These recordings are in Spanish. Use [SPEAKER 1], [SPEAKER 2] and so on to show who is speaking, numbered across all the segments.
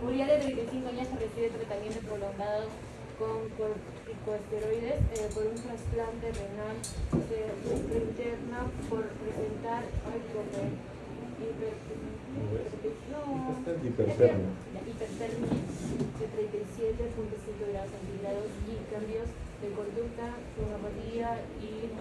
[SPEAKER 1] Murió de 35 años que recibe tratamiento prolongado con corticosteroides por un trasplante renal. Se reinterna por presentar hipertermia de 37.5 grados centígrados y cambios de conducta, sonopatía y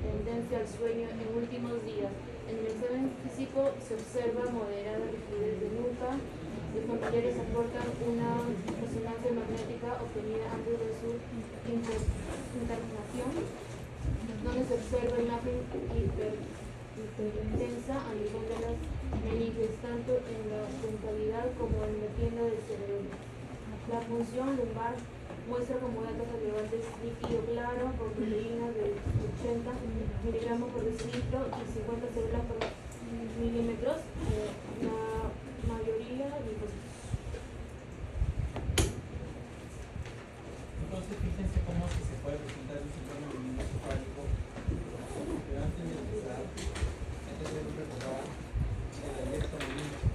[SPEAKER 1] tendencia al sueño en últimos días. En el examen físico se observa moderada rigidez de nuca. Los familiares aportan una resonancia magnética obtenida antes de su internación, donde se observa imagen hipertensa a nivel de las meninges, tanto en la concavidad como en la tienda del cerebro. La función lumbar muestra como datos relevantes líquido claro con proteínas de 80 miligramos por decilitro y 50 células por milímetros, la mayoría linfocitos.
[SPEAKER 2] Entonces fíjense cómo se puede presentar un síndrome luminoso-cefálico, pero antes de empezar hay que hacer un recordar el electromiografía.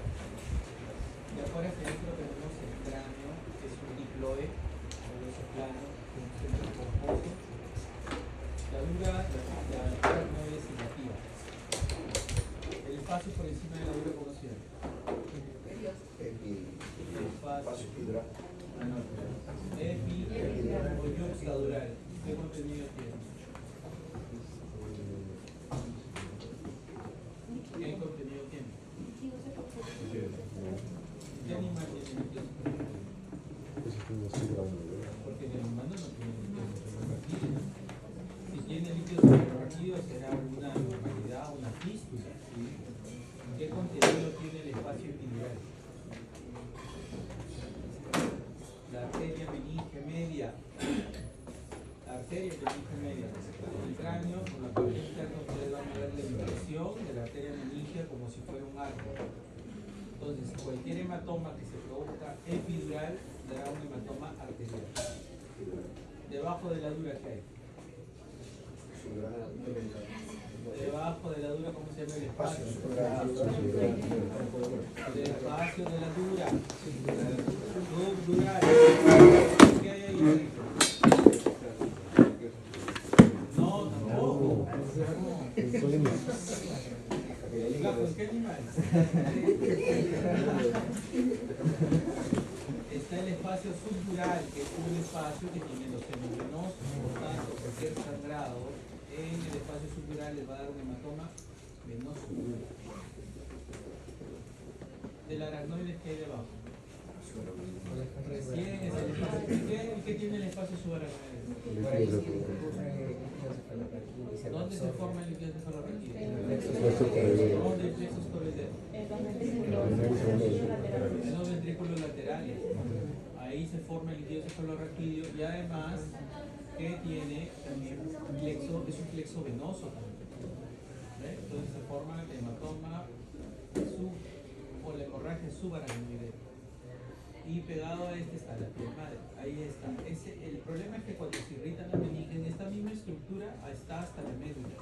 [SPEAKER 2] De afuera hacia adentro tenemos el cráneo, que es un diploide, o hueso plano, con un centro pomposo. La dura no es negativa. El espacio por encima de la dura, ¿cómo se llama? El espacio epidural. O yuxtadural. ¿Qué contenido tiene? ¿Qué contenido tiene? ¿Qué animal tiene líquidos suprarraquídeos? Porque el humano no tiene líquidos suprarraquídeos. Si tiene líquidos suprarraquídeos será una normalidad, una fístula. ¿Sí? ¿Qué contenido tiene el espacio epidural? La arteria meninge media. La arteria meninge media. El cráneo, por la parte externa, ustedes van a ver la impresión de la arteria meninge como si fuera un arco. Entonces, cualquier hematoma que se produzca epidural dará un hematoma arterial. Debajo de la dura, ¿qué hay? Debajo de la dura, ¿cómo se llama el espacio? El espacio de la dura. Subdural. ¿Qué hay ahí adentro? No, tampoco. ¿Con qué animal? Está el espacio subdural, que es un espacio que tiene los senos venosos. Por tanto, cualquier sangrado en el espacio subdural les va a dar un hematoma venoso. Del aracnoide que hay debajo. Recién es el espacio. ¿Qué tiene el espacio subaracnoide? ¿Dónde se forma el líquido cefalorraquídeo? ¿Dónde el plexo escleroideo? En los ventrículos laterales. Ahí se forma el líquido cefalorraquídeo y además que tiene también un plexo, es un plexo venoso también. ¿Ve? Entonces se forma el hematoma o la hemorragia subaracnoidea. Y pegado a este está la piel madre. Ahí está. El problema es que cuando se irritan las meninges, en esta misma estructura está hasta la médula.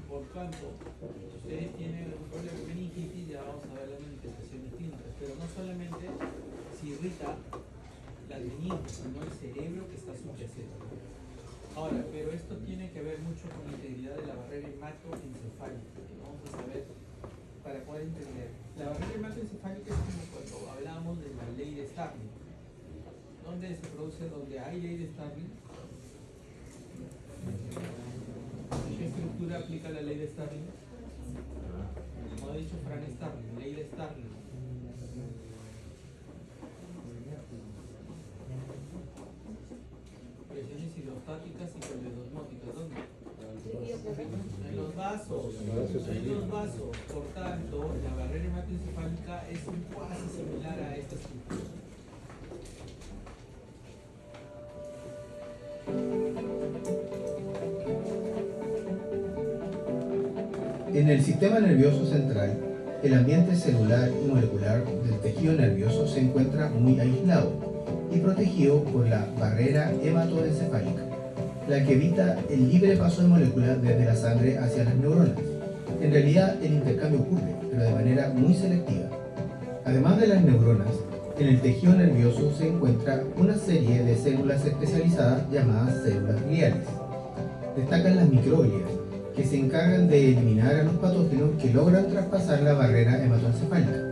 [SPEAKER 2] Por tanto, si ustedes tienen un problema de meningitis, ya vamos a ver las manifestaciones clínicas. Pero no solamente se irrita las meninges, sino el cerebro que está subyacente. Ahora, pero esto tiene que ver mucho con la integridad de la barrera hematoencefálica, que vamos a saber para poder entender. La barrera hematoencefálica es como cuando hablamos de la ley de Starling. ¿Dónde se produce? Donde hay ley de Starling. ¿Qué estructura aplica la ley de Starling? Como ha dicho Frank Starling, ley de Starling. Presiones hidrostáticas y poliosmóticas. ¿Dónde? En los vasos. En los vasos. Por tanto, la barrera hematoencefálica es un cuasi similar a esta estructura.
[SPEAKER 3] En el sistema nervioso central, el ambiente celular y molecular del tejido nervioso se encuentra muy aislado y protegido por la barrera hematoencefálica, la que evita el libre paso de moléculas desde la sangre hacia las neuronas. En realidad el intercambio ocurre, pero de manera muy selectiva. Además de las neuronas, en el tejido nervioso se encuentra una serie de células especializadas llamadas células gliales. Destacan las microglias, que se encargan de eliminar a los patógenos que logran traspasar la barrera hematoencefálica.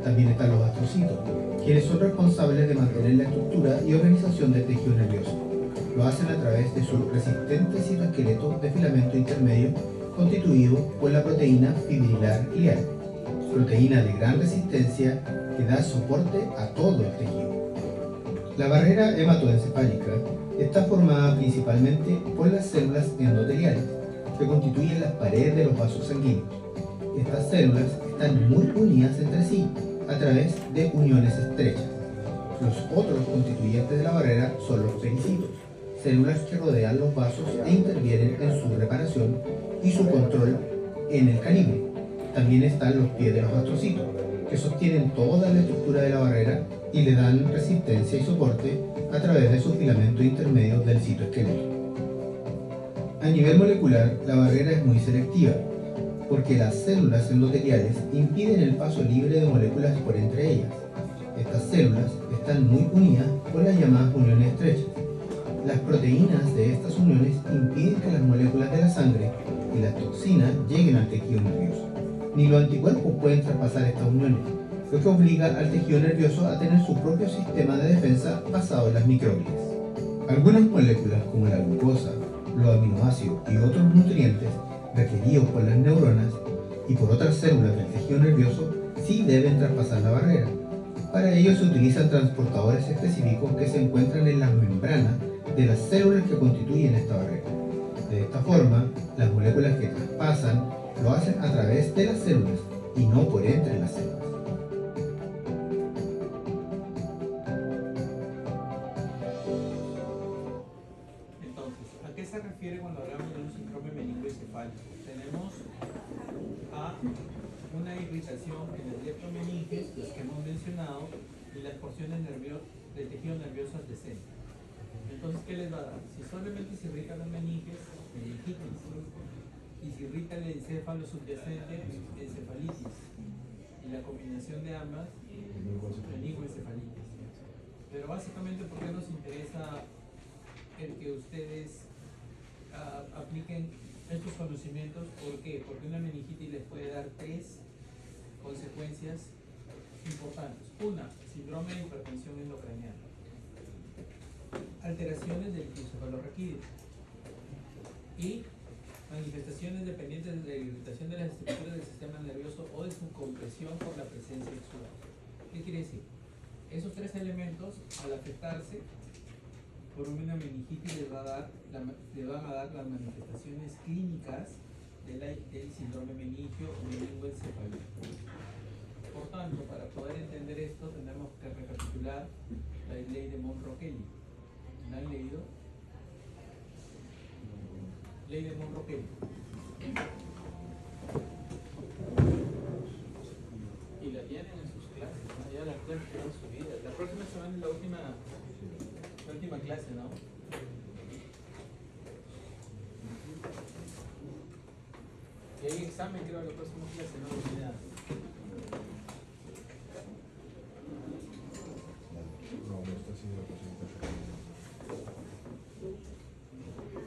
[SPEAKER 3] También están los astrocitos, quienes son responsables de mantener la estructura y organización del tejido nervioso. Lo hacen a través de su resistente citoesqueleto de filamento intermedio constituido por la proteína fibrilar glial, proteína de gran resistencia que da soporte a todo el tejido. La barrera hematoencefálica está formada principalmente por las células endoteliales, que constituyen las paredes de los vasos sanguíneos. Estas células están muy unidas entre sí a través de uniones estrechas. Los otros constituyentes de la barrera son los pericitos, células que rodean los vasos e intervienen en su reparación y su control en el calibre. También están los pies de los astrocitos, que sostienen toda la estructura de la barrera y le dan resistencia y soporte a través de sus filamentos intermedios del citoesqueleto. A nivel molecular, la barrera es muy selectiva, porque las células endoteliales impiden el paso libre de moléculas por entre ellas. Estas células están muy unidas por las llamadas uniones estrechas. Las proteínas de estas uniones impiden que las moléculas de la sangre y las toxinas lleguen al tejido nervioso. Ni los anticuerpos pueden traspasar estas uniones, lo que obliga al tejido nervioso a tener su propio sistema de defensa basado en las microglias. Algunas moléculas, como la glucosa, los aminoácidos y otros nutrientes requeridos por las neuronas y por otras células del tejido nervioso, sí deben traspasar la barrera. Para ello se utilizan transportadores específicos que se encuentran en las membranas de las células que constituyen esta barrera. De esta forma, las moléculas que traspasan lo hacen a través de las células y no por entre las células.
[SPEAKER 2] Entonces, ¿a qué se refiere cuando hablamos de un síndrome meningoencefálico? Tenemos a una irritación en el leptomeninges, las que hemos mencionado, y las porciones del tejido nervioso adyacente. Entonces, ¿qué les va a dar? Si solamente se irritan las meninges, meningitis, y se irrita el encéfalo subyacente, encefalitis, y la combinación de ambas, meningoencefalitis. Pero básicamente, ¿por qué nos interesa el que ustedes apliquen estos conocimientos? ¿Por qué? Porque una meningitis les puede dar tres consecuencias importantes. Una, síndrome de hipertensión endocraniana, alteraciones del encefalorraquídeo y manifestaciones dependientes de la irritación de las estructuras del sistema nervioso o de su compresión por la presencia exudada. ¿Qué quiere decir? Esos tres elementos, al afectarse por una meningitis, le van a dar las manifestaciones clínicas del síndrome meningio o meningoencefálico. Por tanto, para poder entender esto, tenemos que recapitular la ley de Monro-Kelly. ¿La han leído? Ley de Monro-Kelly. Y la tienen en sus clases, ¿no? Ya la clase en su vida. La próxima semana es la última clase, ¿no? Y hay examen, creo, la próxima clase, no olvidé.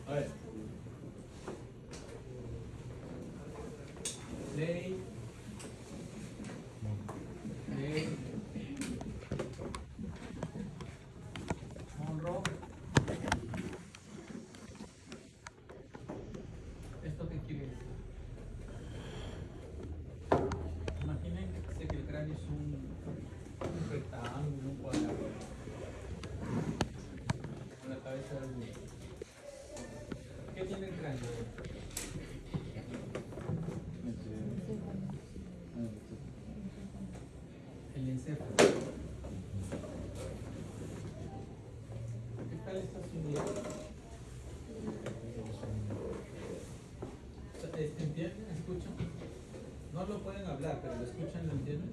[SPEAKER 2] A ver. Ley. Monro. ¿Esto qué quiere decir? Imagínense que el cráneo es un rectángulo, un cuadrado, con la cabeza del mundo. ¿Qué tiene el cráneo? El encéfalo. ¿Qué tal esta unidad? ¿Entienden? ¿Escuchan? No lo pueden hablar, pero lo escuchan, ¿lo entienden?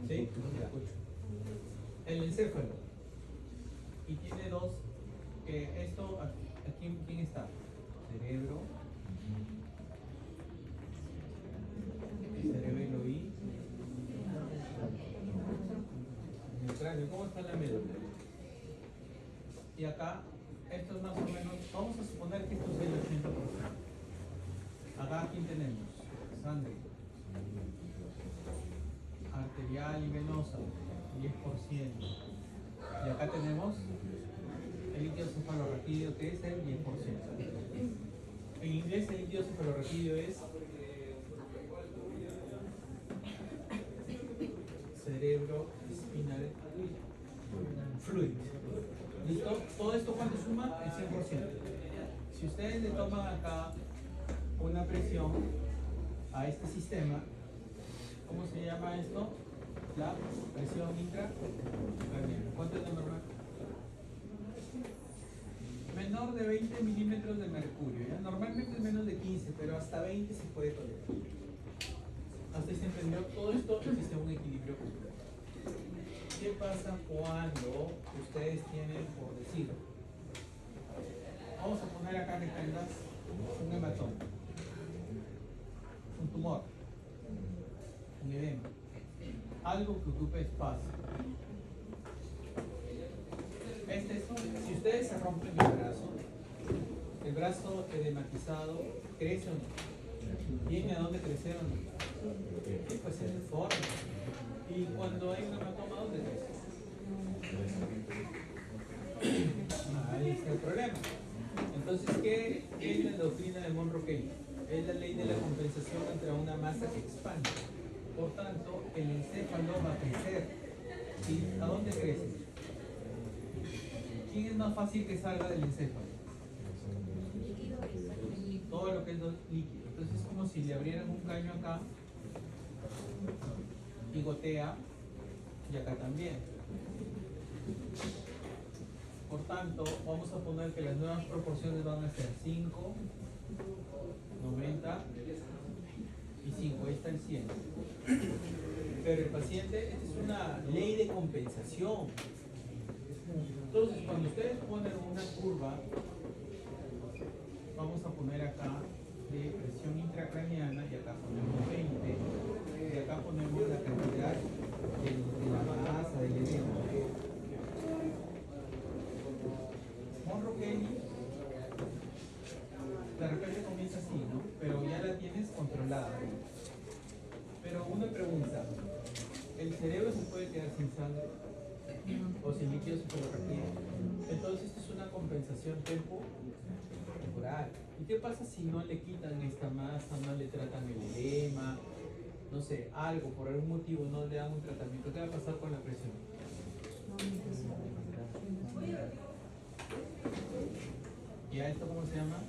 [SPEAKER 2] ¿Sí? Ya. El encéfalo. Y tiene dos, esto, aquí, ¿quién está? Cerebro, cráneo, ¿cómo está la médula? Y acá, esto es más o menos, vamos a suponer que esto es el 80%. Acá, ¿quién tenemos? Sangre. Arterial y venosa, 10%. Y acá tenemos el líquido cefalorraquídeo, que es el 10%. En inglés el líquido cefalorraquídeo es cerebro spinal fluid. ¿Listo? Todo esto cuando suma el 100%. Si ustedes le toman acá una presión a este sistema, ¿cómo se llama esto? La presión intracraneal. ¿Cuánto es la normal? Menor de 20 milímetros de mercurio. ¿Ya? Normalmente es menos de 15, pero hasta 20 se puede tolerar. Hasta ahí se entendió. Todo esto existe un equilibrio completo. ¿Qué pasa cuando ustedes tienen, por decir, vamos a poner acá que tengas un hematoma, un tumor, un edema, algo que ocupe espacio? Si ustedes se rompen el brazo edematizado, ¿crece o no? ¿Tiene a dónde crecer o no? Sí, pues es deforme. Y cuando hay un hematoma, ¿dónde crece? Ahí está el problema. Entonces, ¿qué es la doctrina de Monroe-Keynes? Es la ley de la compensación entre una masa que expande. Por tanto, el encéfalo va a crecer. ¿Y a dónde crece? ¿Quién es más fácil que salga del encéfalo? Todo lo que es líquido. Entonces es como si le abrieran un caño acá y gotea, y acá también. Por tanto, vamos a poner que las nuevas proporciones van a ser 5, 90 y 5. Ahí está el 100. Pero el paciente, esta es una ley de compensación. Entonces, cuando ustedes ponen una curva, vamos a poner acá de presión intracraneana, y acá ponemos 20, y acá ponemos la cantidad de la masa del edema. Monroe-Keynes, de repente comienza así, ¿no? Pero ya la tienes controlada. Pero una pregunta, ¿el cerebro se puede quedar sin sangre? ¿O sin líquido cefalorraquídeo? Entonces esto es una compensación temporal. ¿Y qué pasa si no le quitan esta masa, no le tratan el edema, no sé, algo, por algún motivo no le dan un tratamiento? ¿Qué va a pasar con la presión? ¿Y a esto cómo se llama?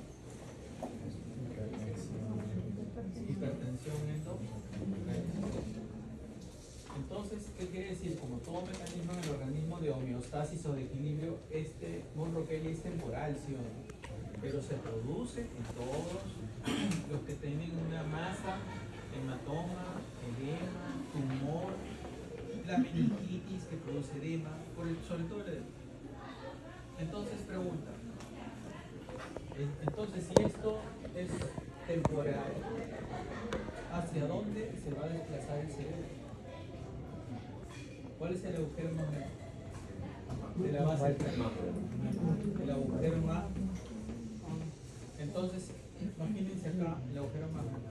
[SPEAKER 2] Hipertensión endocrinal. Entonces, ¿qué quiere decir? Como todo mecanismo en el organismo de homeostasis o de equilibrio, este Monroe-Keynes es temporal, ¿sí o no? Pero se produce en todos los que tienen una masa, hematoma, edema, tumor, la meningitis que produce edema, sobre todo el edema. Entonces, pregunta. Entonces, si esto es temporal, ¿hacia dónde se va a desplazar el cerebro? ¿Cuál es el agujero más grande? De la base del cráneo. El agujero más. Entonces, imagínense acá el agujero más grande.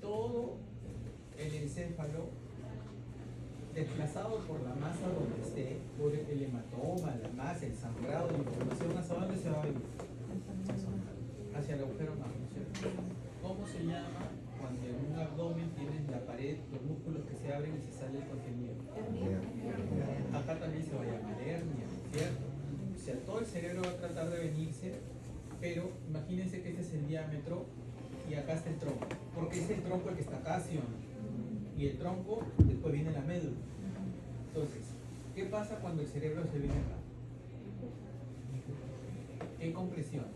[SPEAKER 2] Todo el encéfalo desplazado por la masa donde esté, por el hematoma, la masa, el sangrado, la inflamación, ¿hacia dónde se va a ir? Hacia el agujero más grande. ¿Cómo se llama cuando en un abdomen tienes la pared, los músculos que se abren y se sale el contenido? Acá también se va a llamar hernia, ¿cierto? O sea, todo el cerebro va a tratar de venirse, pero imagínense que este es el diámetro y acá está el tronco, porque es el tronco el que está acá, ¿sí o no? Y el tronco, después viene la médula. Entonces, ¿qué pasa cuando el cerebro se viene acá? ¿Qué compresión?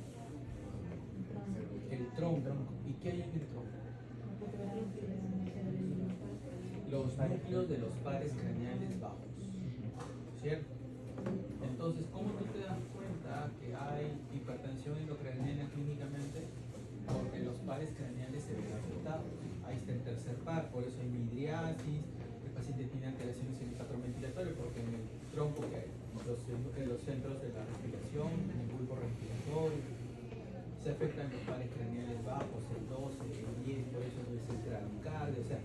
[SPEAKER 2] El tronco. ¿Y qué hay en el tronco? Los núcleos de los pares craneales bajos, ¿cierto? Entonces, ¿cómo tú te das cuenta que hay hipertensión endocraniana clínicamente? Porque los pares craneales se ven afectados. Ahí está el tercer par, por eso hay midriasis, el paciente tiene alteraciones en el patrón ventilatorio, porque en el tronco que hay, en los centros de la respiración, en el bulbo respiratorio. Se afectan los pares craneales bajos, el 12, el 10, por eso es el traucardio. O sea,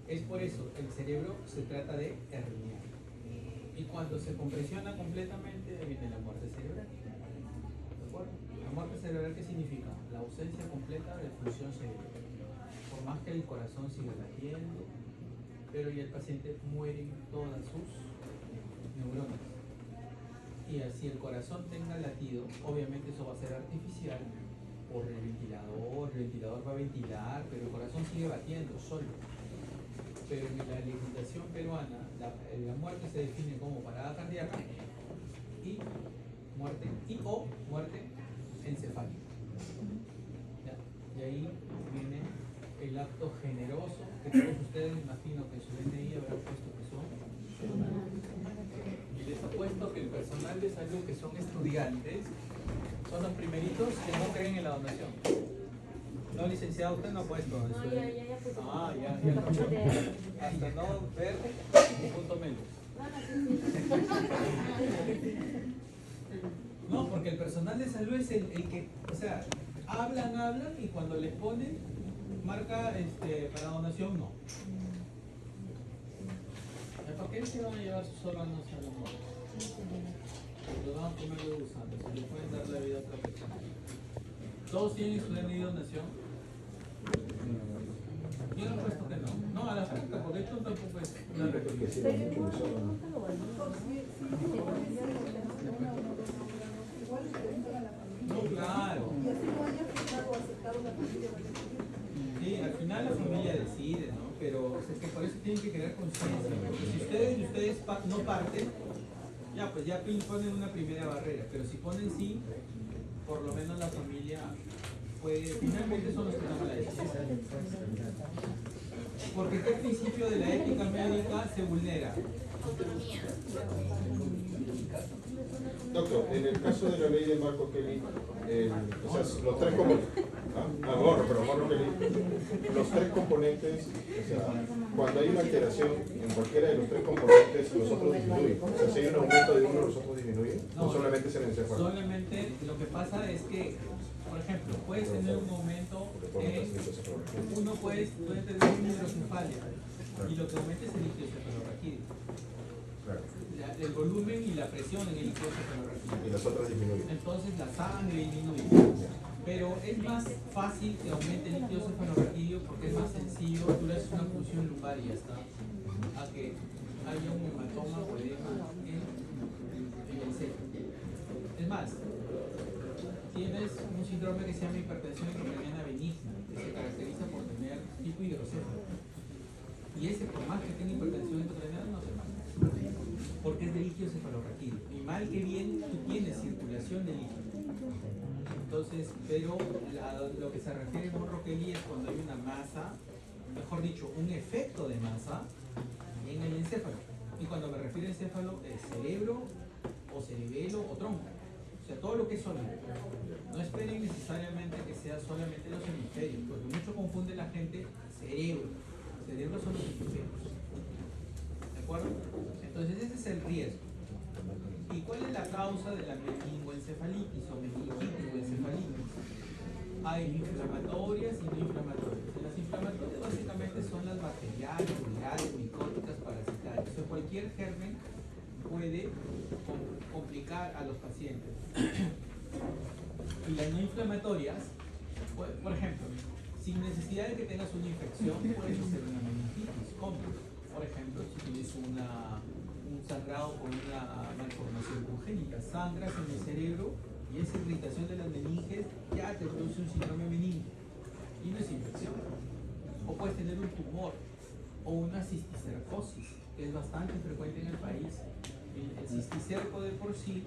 [SPEAKER 2] es por eso, el cerebro se trata de herniar. Y cuando se compresiona completamente, viene la muerte cerebral. ¿De acuerdo? La muerte cerebral, ¿qué significa? La ausencia completa de función cerebral. Por más que el corazón siga latiendo, pero ya el paciente muere en todas sus neuronas. Y así el corazón tenga latido, obviamente eso va a ser artificial por el ventilador va a ventilar, pero el corazón sigue batiendo solo. Pero en la legislación peruana, la muerte se define como parada cardíaca y o muerte encefálica. ¿Ya? Y ahí viene el acto generoso que todos ustedes, me imagino que en su DNI habrán puesto que son. Y les apuesto que el personal de salud que son estudiantes son los primeritos que no creen en la donación. No, licenciado, usted no ha puesto.
[SPEAKER 1] No, ya puse.
[SPEAKER 2] Ah, ya. Hasta no ver un punto menos. No, porque el personal de salud es el que, o sea, hablan y cuando les ponen, marca para donación, no. ¿Para qué se van a llevar sus órganos a la muerte? Los van a comer de gusanos, se le pueden dar la vida a otra persona. ¿Todos tienen su DNI de donación? ¿Quién ha puesto que no? No, a la franca, porque esto tampoco es una recomendación. No, claro. Sí, al final la familia decide, ¿no? Pero es que por eso tienen que crear conciencia. Porque si ustedes no parten, ya pues ya ponen una primera barrera. Pero si ponen sí, por lo menos la familia puede, finalmente son los que toman la decisión. Porque ¿qué principio de la ética médica se vulnera?
[SPEAKER 4] Doctor, en el caso de la ley de Marco Kelly, o sea, los tres componentes, los tres componentes, o sea, cuando hay una alteración en cualquiera de los tres componentes, los otros disminuyen. O sea, si hay un aumento de uno, los otros disminuyen,
[SPEAKER 2] No,
[SPEAKER 4] o solamente se necesita.
[SPEAKER 2] Solamente lo que pasa es que, por ejemplo, puedes tener un aumento uno puede tener una hidrocefalia y lo que aumenta es el líquido cefalorraquídeo. El volumen y la presión en el líquido cefalorraquídeo.
[SPEAKER 4] Y las otras disminuyen.
[SPEAKER 2] Entonces la sangre disminuye. Pero es más fácil que aumente el líquido cefalorraquídeo porque es más sencillo, tú le haces una punción lumbar y ya está, a que haya un hematoma o edema en el céfalo. Es más, tienes un síndrome que se llama hipertensión intracraniana benigna, que se caracteriza por tener tipo hidrocéfalo. Y ese, por más que tenga hipertensión intracraniana, no se mata, porque es de líquido cefalorraquídeo. Y mal que bien, tú tienes circulación de líquido. Entonces, pero lo que se refiere a un Roquelí es cuando hay una masa, mejor dicho, un efecto de masa en el encéfalo. Y cuando me refiero a encéfalo, es cerebro, o cerebelo, o tronco. O sea, todo lo que es sólido. No esperen necesariamente que sea solamente los hemisferios, porque mucho confunde la gente cerebro. Cerebro son los hemisferios. ¿De acuerdo? Entonces, ese es el riesgo. ¿Y cuál es la causa de la meningoencefalitis o meningitis o encefalitis? Hay inflamatorias y no inflamatorias. Las inflamatorias básicamente son las bacteriales, virales, micóticas, parasitarias. O sea, cualquier germen puede complicar a los pacientes. Y las no inflamatorias, por ejemplo, sin necesidad de que tengas una infección, puedes hacer una meningitis. ¿Cómo? Por ejemplo, si tienes un sangrado por una malformación congénita, sangras en el cerebro y esa irritación de las meninges ya te produce un síndrome meningio y no es infección. O puedes tener un tumor o una cisticercosis, que es bastante frecuente en el país. El cisticerco de por sí,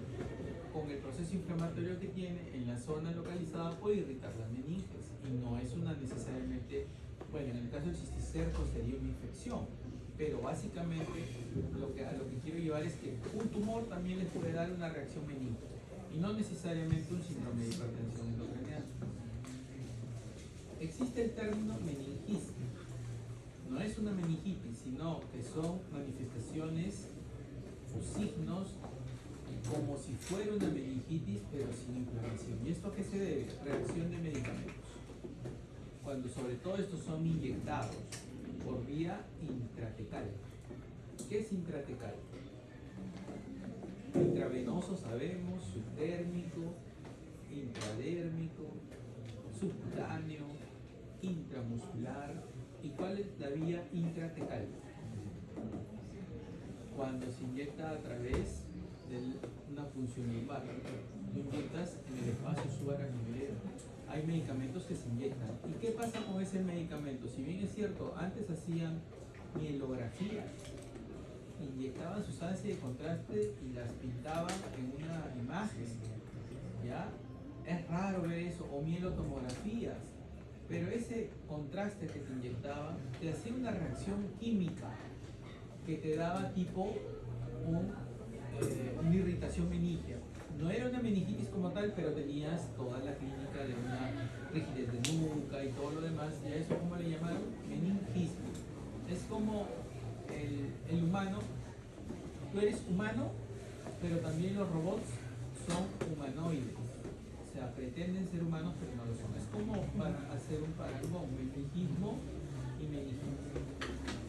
[SPEAKER 2] con el proceso inflamatorio que tiene en la zona localizada, puede irritar las meninges y no es una necesariamente, bueno, en el caso del cisticerco sería una infección, pero básicamente a lo que quiero llevar es que un tumor también les puede dar una reacción meningia y no necesariamente un síndrome de hipertensión endocraniana. Existe el término meningitis, no es una meningitis, sino que son manifestaciones o signos como si fuera una meningitis, pero sin inflamación. ¿Y esto a qué se debe? Reacción de medicamentos. Cuando sobre todo estos son inyectados por vía intratecal. ¿Qué es intratecal? Intravenoso sabemos, subdérmico, intradérmico, subcutáneo, intramuscular. ¿Y cuál es la vía intratecal? Cuando se inyecta a través de una función lumbar. Tú inyectas en el espacio subaracnoideo. Hay medicamentos que se inyectan. ¿Y qué pasa con ese medicamento? Si bien es cierto, antes hacían mielografía, inyectaban sustancia de contraste y las pintaban en una imagen, ¿ya? Es raro ver eso, o mielotomografías, pero ese contraste que te inyectaban te hacía una reacción química que te daba tipo una irritación meningia. No era una meningitis como tal, pero tenías toda la clínica de una rigidez de nuca y todo lo demás, y a eso como le llamaron meningismo. Es como el humano, tú eres humano, pero también los robots son humanoides. O sea, pretenden ser humanos, pero no lo son. Es como para hacer un parangón, meningismo y meningitis.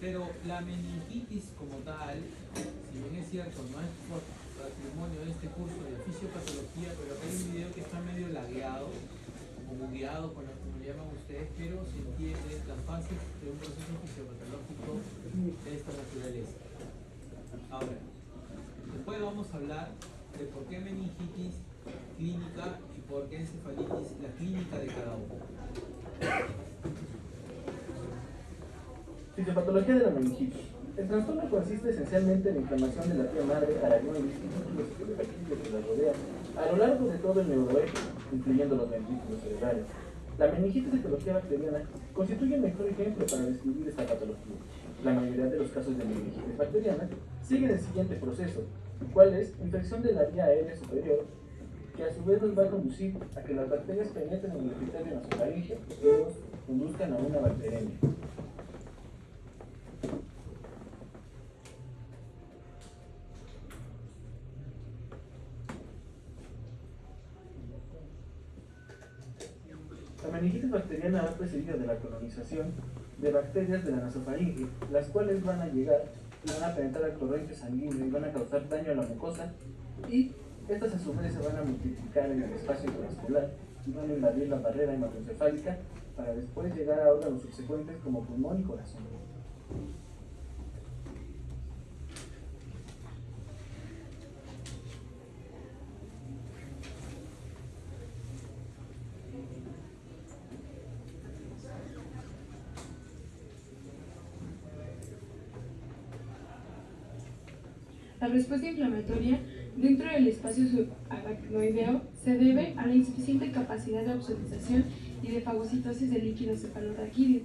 [SPEAKER 2] Pero la meningitis como tal, si bien es cierto, no es por patrimonio de este curso de fisiopatología, pero acá hay un video que está medio lagueado o bugueado, como lo llaman ustedes, pero se entiende las fases de un proceso fisiopatológico de esta naturaleza. Ahora, después vamos a hablar de por qué meningitis clínica y por qué encefalitis, la clínica de cada uno.
[SPEAKER 5] Fisiopatología de la meningitis. El trastorno consiste esencialmente en inflamación de la vía madre, aracnoides y músculos cerebroactivos que la rodean a lo largo de todo el neuroeje, incluyendo los ventrículos cerebrales. La meningitis de etiología bacteriana constituye el mejor ejemplo para describir esta patología. La mayoría de los casos de meningitis bacteriana siguen el siguiente proceso, el cual es infección de la vía aérea superior, que a su vez nos va a conducir a que las bacterias penetren en el epitelio nasofaríngeo y nos conduzcan a una bacteremia. La meningitis bacteriana va precedida de la colonización de bacterias de la nasofaringe, las cuales van a llegar y van a penetrar al torrente sanguíneo y van a causar daño a la mucosa, y estas a su vez se van a multiplicar en el espacio intravascular y van a invadir la barrera hematoencefálica para después llegar a órganos subsecuentes como pulmón y corazón.
[SPEAKER 1] La respuesta inflamatoria dentro del espacio subaracnoideo se debe a la insuficiente capacidad de absorción y de fagocitosis del líquido cefalorraquídeo.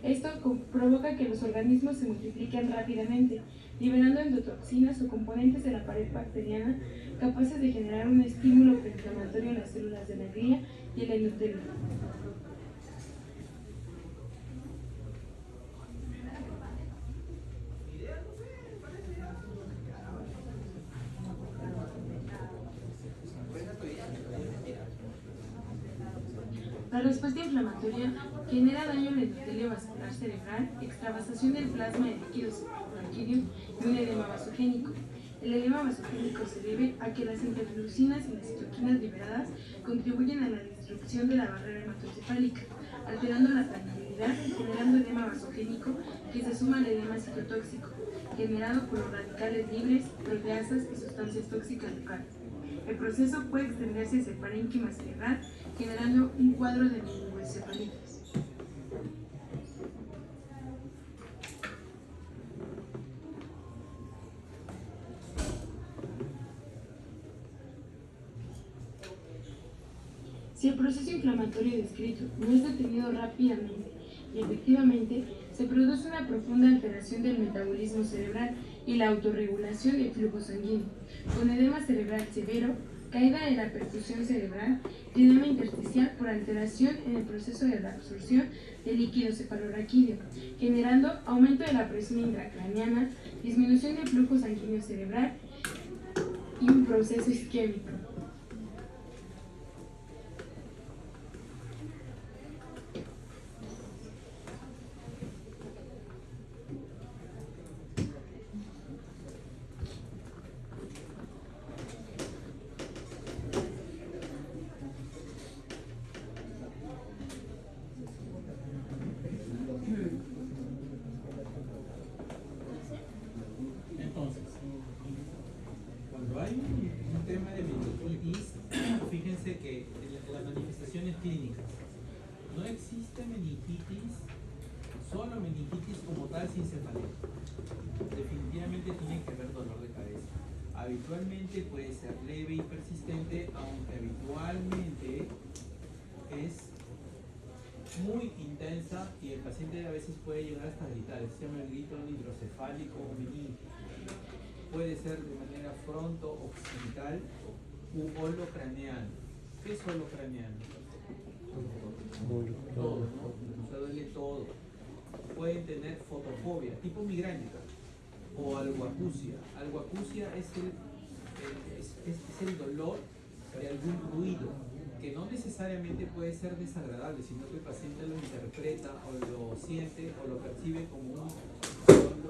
[SPEAKER 1] Esto provoca que los organismos se multipliquen rápidamente, liberando endotoxinas o componentes de la pared bacteriana capaces de generar un estímulo preinflamatorio en las células de la glía y el endotelio. La respuesta inflamatoria genera daño al endotelio vascular cerebral, extravasación del plasma de líquido cefalorraquídeo y un edema vasogénico. El edema vasogénico se debe a que las interleucinas y las citoquinas liberadas contribuyen a la destrucción de la barrera hematoencefálica, alterando la permeabilidad y generando edema vasogénico que se suma al edema citotóxico, generado por los radicales libres, proteasas y sustancias tóxicas locales. El proceso puede extenderse hacia el parénquima cerebral, generando un cuadro de meningoencefalitis. Si el proceso inflamatorio descrito no es detenido rápidamente y efectivamente, se produce una profunda alteración del metabolismo cerebral y la autorregulación del flujo sanguíneo, con edema cerebral severo
[SPEAKER 6] caída de la perfusión cerebral y edema intersticial por alteración en el proceso de reabsorción del líquido cefalorraquídeo, generando aumento de la presión intracraneana, disminución del flujo sanguíneo cerebral y un proceso isquémico.
[SPEAKER 2] Entonces, cuando hay un tema de meningitis, fíjense que las manifestaciones clínicas, no existe meningitis, solo meningitis como tal sin cefalea. Definitivamente tiene que haber dolor de cabeza. Habitualmente puede ser leve y persistente, aunque habitualmente es muy intensa y el paciente a veces puede llegar hasta gritar. Se llama el grito hidrocefálico o meningitis. Puede ser de manera fronto-occipital u holocraneal. ¿Qué es holocraneal? Todo, ¿no? O sea, duele todo. Pueden tener fotofobia, tipo migránica, o algoacusia. Algoacusia es el dolor de algún ruido, que no necesariamente puede ser desagradable, sino que el paciente lo interpreta o lo siente o lo percibe como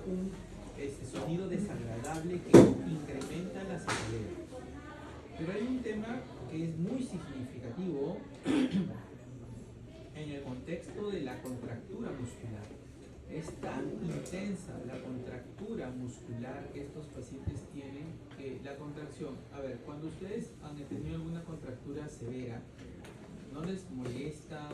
[SPEAKER 2] un sonido desagradable que incrementa la cefalea. Pero hay un tema que es muy significativo en el contexto de la contractura muscular. Es tan intensa la contractura muscular que estos pacientes tienen que la contracción, a ver, cuando ustedes han tenido alguna contractura severa, ¿no les molesta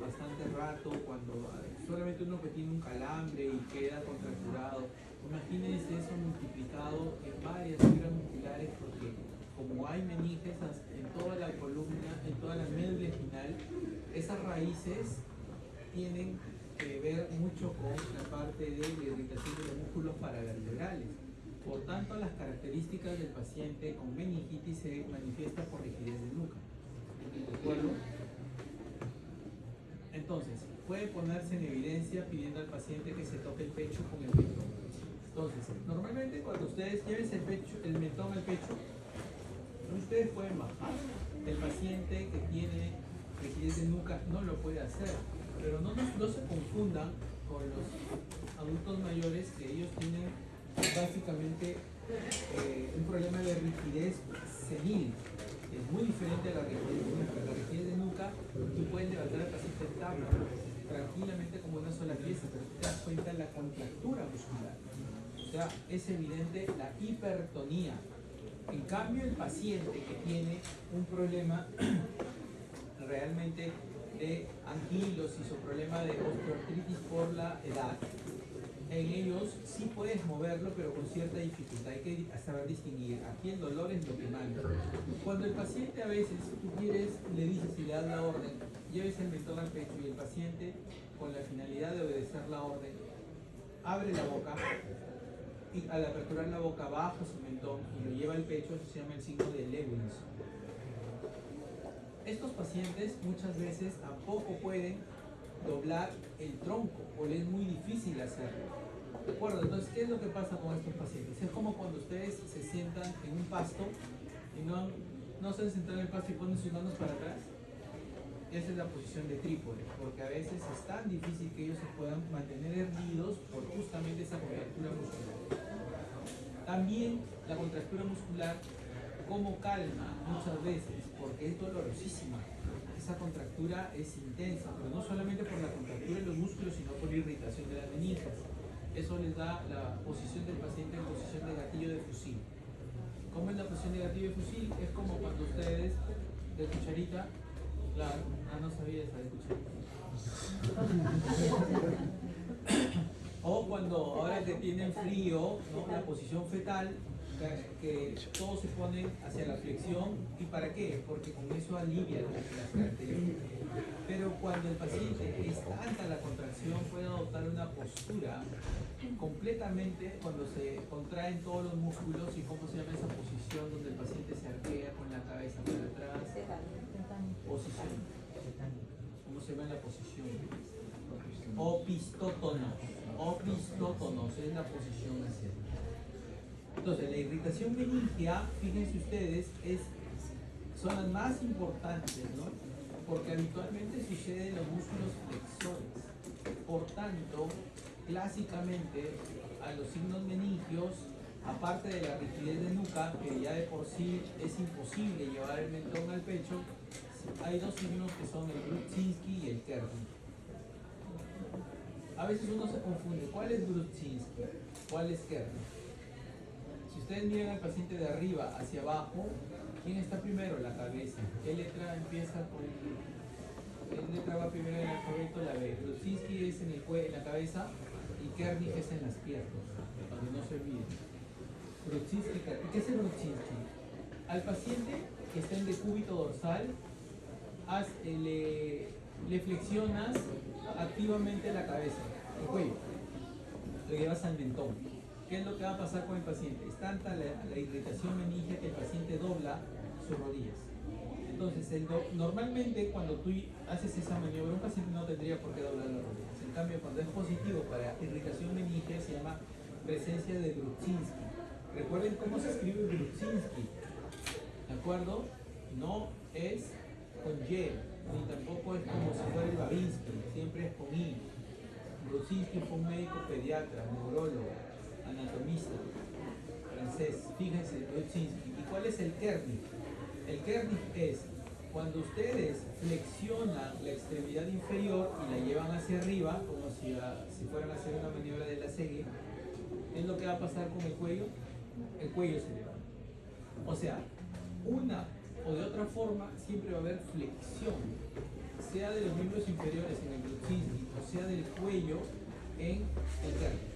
[SPEAKER 2] bastante rato cuando solamente uno que tiene un calambre y queda contracturado? Imagínense eso multiplicado en varias fibras musculares, porque como hay meninges en toda la columna, en toda la médula espinal, esas raíces tienen que ver mucho con la parte de la irritación de los músculos paravertebrales. Por tanto, las características del paciente con meningitis se manifiesta por rigidez de nuca. ¿De acuerdo? Entonces, puede ponerse en evidencia pidiendo al paciente que se toque el pecho con el mentón. Entonces, normalmente cuando ustedes lleven el mentón al pecho, ustedes pueden bajar. El paciente que tiene rigidez de nuca no lo puede hacer, pero no se confundan con los adultos mayores, que ellos tienen básicamente un problema de rigidez senil. Es muy diferente a la rigidez de nuca. La rigidez de nuca, tú puedes levantar al paciente en tabla tranquilamente como una sola pieza, pero tú te das cuenta de la contractura muscular. O sea, es evidente la hipertonía. En cambio, el paciente que tiene un problema realmente de anquilosis o problema de osteoartritis por la edad, en ellos sí puedes moverlo, pero con cierta dificultad. Hay que saber distinguir. Aquí el dolor es lo que manda. Cuando el paciente a veces, tú quieres, le dices y le das la orden, lleves el mentón al pecho, y el paciente, con la finalidad de obedecer la orden, abre la boca, y al aperturar la boca baja su mentón y lo lleva al pecho, eso se llama el signo de Lewis. Estos pacientes muchas veces tampoco pueden doblar el tronco, o les es muy difícil hacerlo. ¿De acuerdo? Entonces, ¿qué es lo que pasa con estos pacientes? Es como cuando ustedes se sientan en un pasto y no se sentan en el pasto y ponen sus manos para atrás. Esa es la posición de trípode, porque a veces es tan difícil que ellos se puedan mantener erguidos por justamente esa contractura muscular. También la contractura muscular, como calma muchas veces, porque es dolorosísima. Esa contractura es intensa, pero no solamente por la contractura de los músculos, sino por la irritación de las meninges. Eso les da la posición del paciente en posición de gatillo de fusil. ¿Cómo es la posición de gatillo de fusil? Es como cuando ustedes de cucharita, claro, no sabía esa de cucharita. O cuando ahora que tienen frío, ¿no? La posición fetal, que todos se ponen hacia la flexión. ¿Y para qué? Porque con eso alivia las características. Pero cuando el paciente es tanta la contracción, puede adoptar una postura completamente completamente cuando se contraen todos los músculos y cómo se llama esa posición donde el paciente se arquea con la cabeza para atrás. Posición. ¿Cómo se llama la posición? Opistótonos. Opistótonos es la posición hacia atrás. Entonces, la irritación meningia, fíjense ustedes, son las más importantes, ¿no? Porque habitualmente sucede en los músculos flexores. Por tanto, clásicamente, a los signos meningios, aparte de la rigidez de nuca, que ya de por sí es imposible llevar el mentón al pecho, hay dos signos que son el Brudzinski y el Kernig. A veces uno se confunde, ¿cuál es Brudzinski? ¿Cuál es Kernig? Si ustedes miran al paciente de arriba hacia abajo, ¿quién está primero? La cabeza. ¿Qué letra empieza con...? ¿Qué letra va primero en el alfabeto? La B. Brudzinski es en la cabeza y Kernig es en las piernas, para que no se olviden. Brudzinski, Kernig. ¿Qué es el Brudzinski? Al paciente que está en decúbito dorsal, le flexionas activamente la cabeza, el cuello, lo llevas al mentón. ¿Qué es lo que va a pasar con el paciente? Es tanta la irritación meningia que el paciente dobla sus rodillas. Entonces, normalmente cuando tú haces esa maniobra, un paciente no tendría por qué doblar las rodillas. En cambio, cuando es positivo para irritación meningia, se llama presencia de Brudzinski. Recuerden cómo se escribe Brudzinski, ¿de acuerdo? No es con Y, ni tampoco es como si fuera el Babinski, siempre es con I. Brudzinski fue un médico pediatra, neurólogo, anatomista, francés. Fíjense, Brudzinski. ¿Y cuál es el Kernig? El Kernig es cuando ustedes flexionan la extremidad inferior y la llevan hacia arriba, como si fueran a hacer una maniobra de la segue. ¿Qué es lo que va a pasar con el cuello? El cuello se levanta. O sea, una o de otra forma siempre va a haber flexión, sea de los miembros inferiores en el Brudzinski o sea del cuello en el Kernig.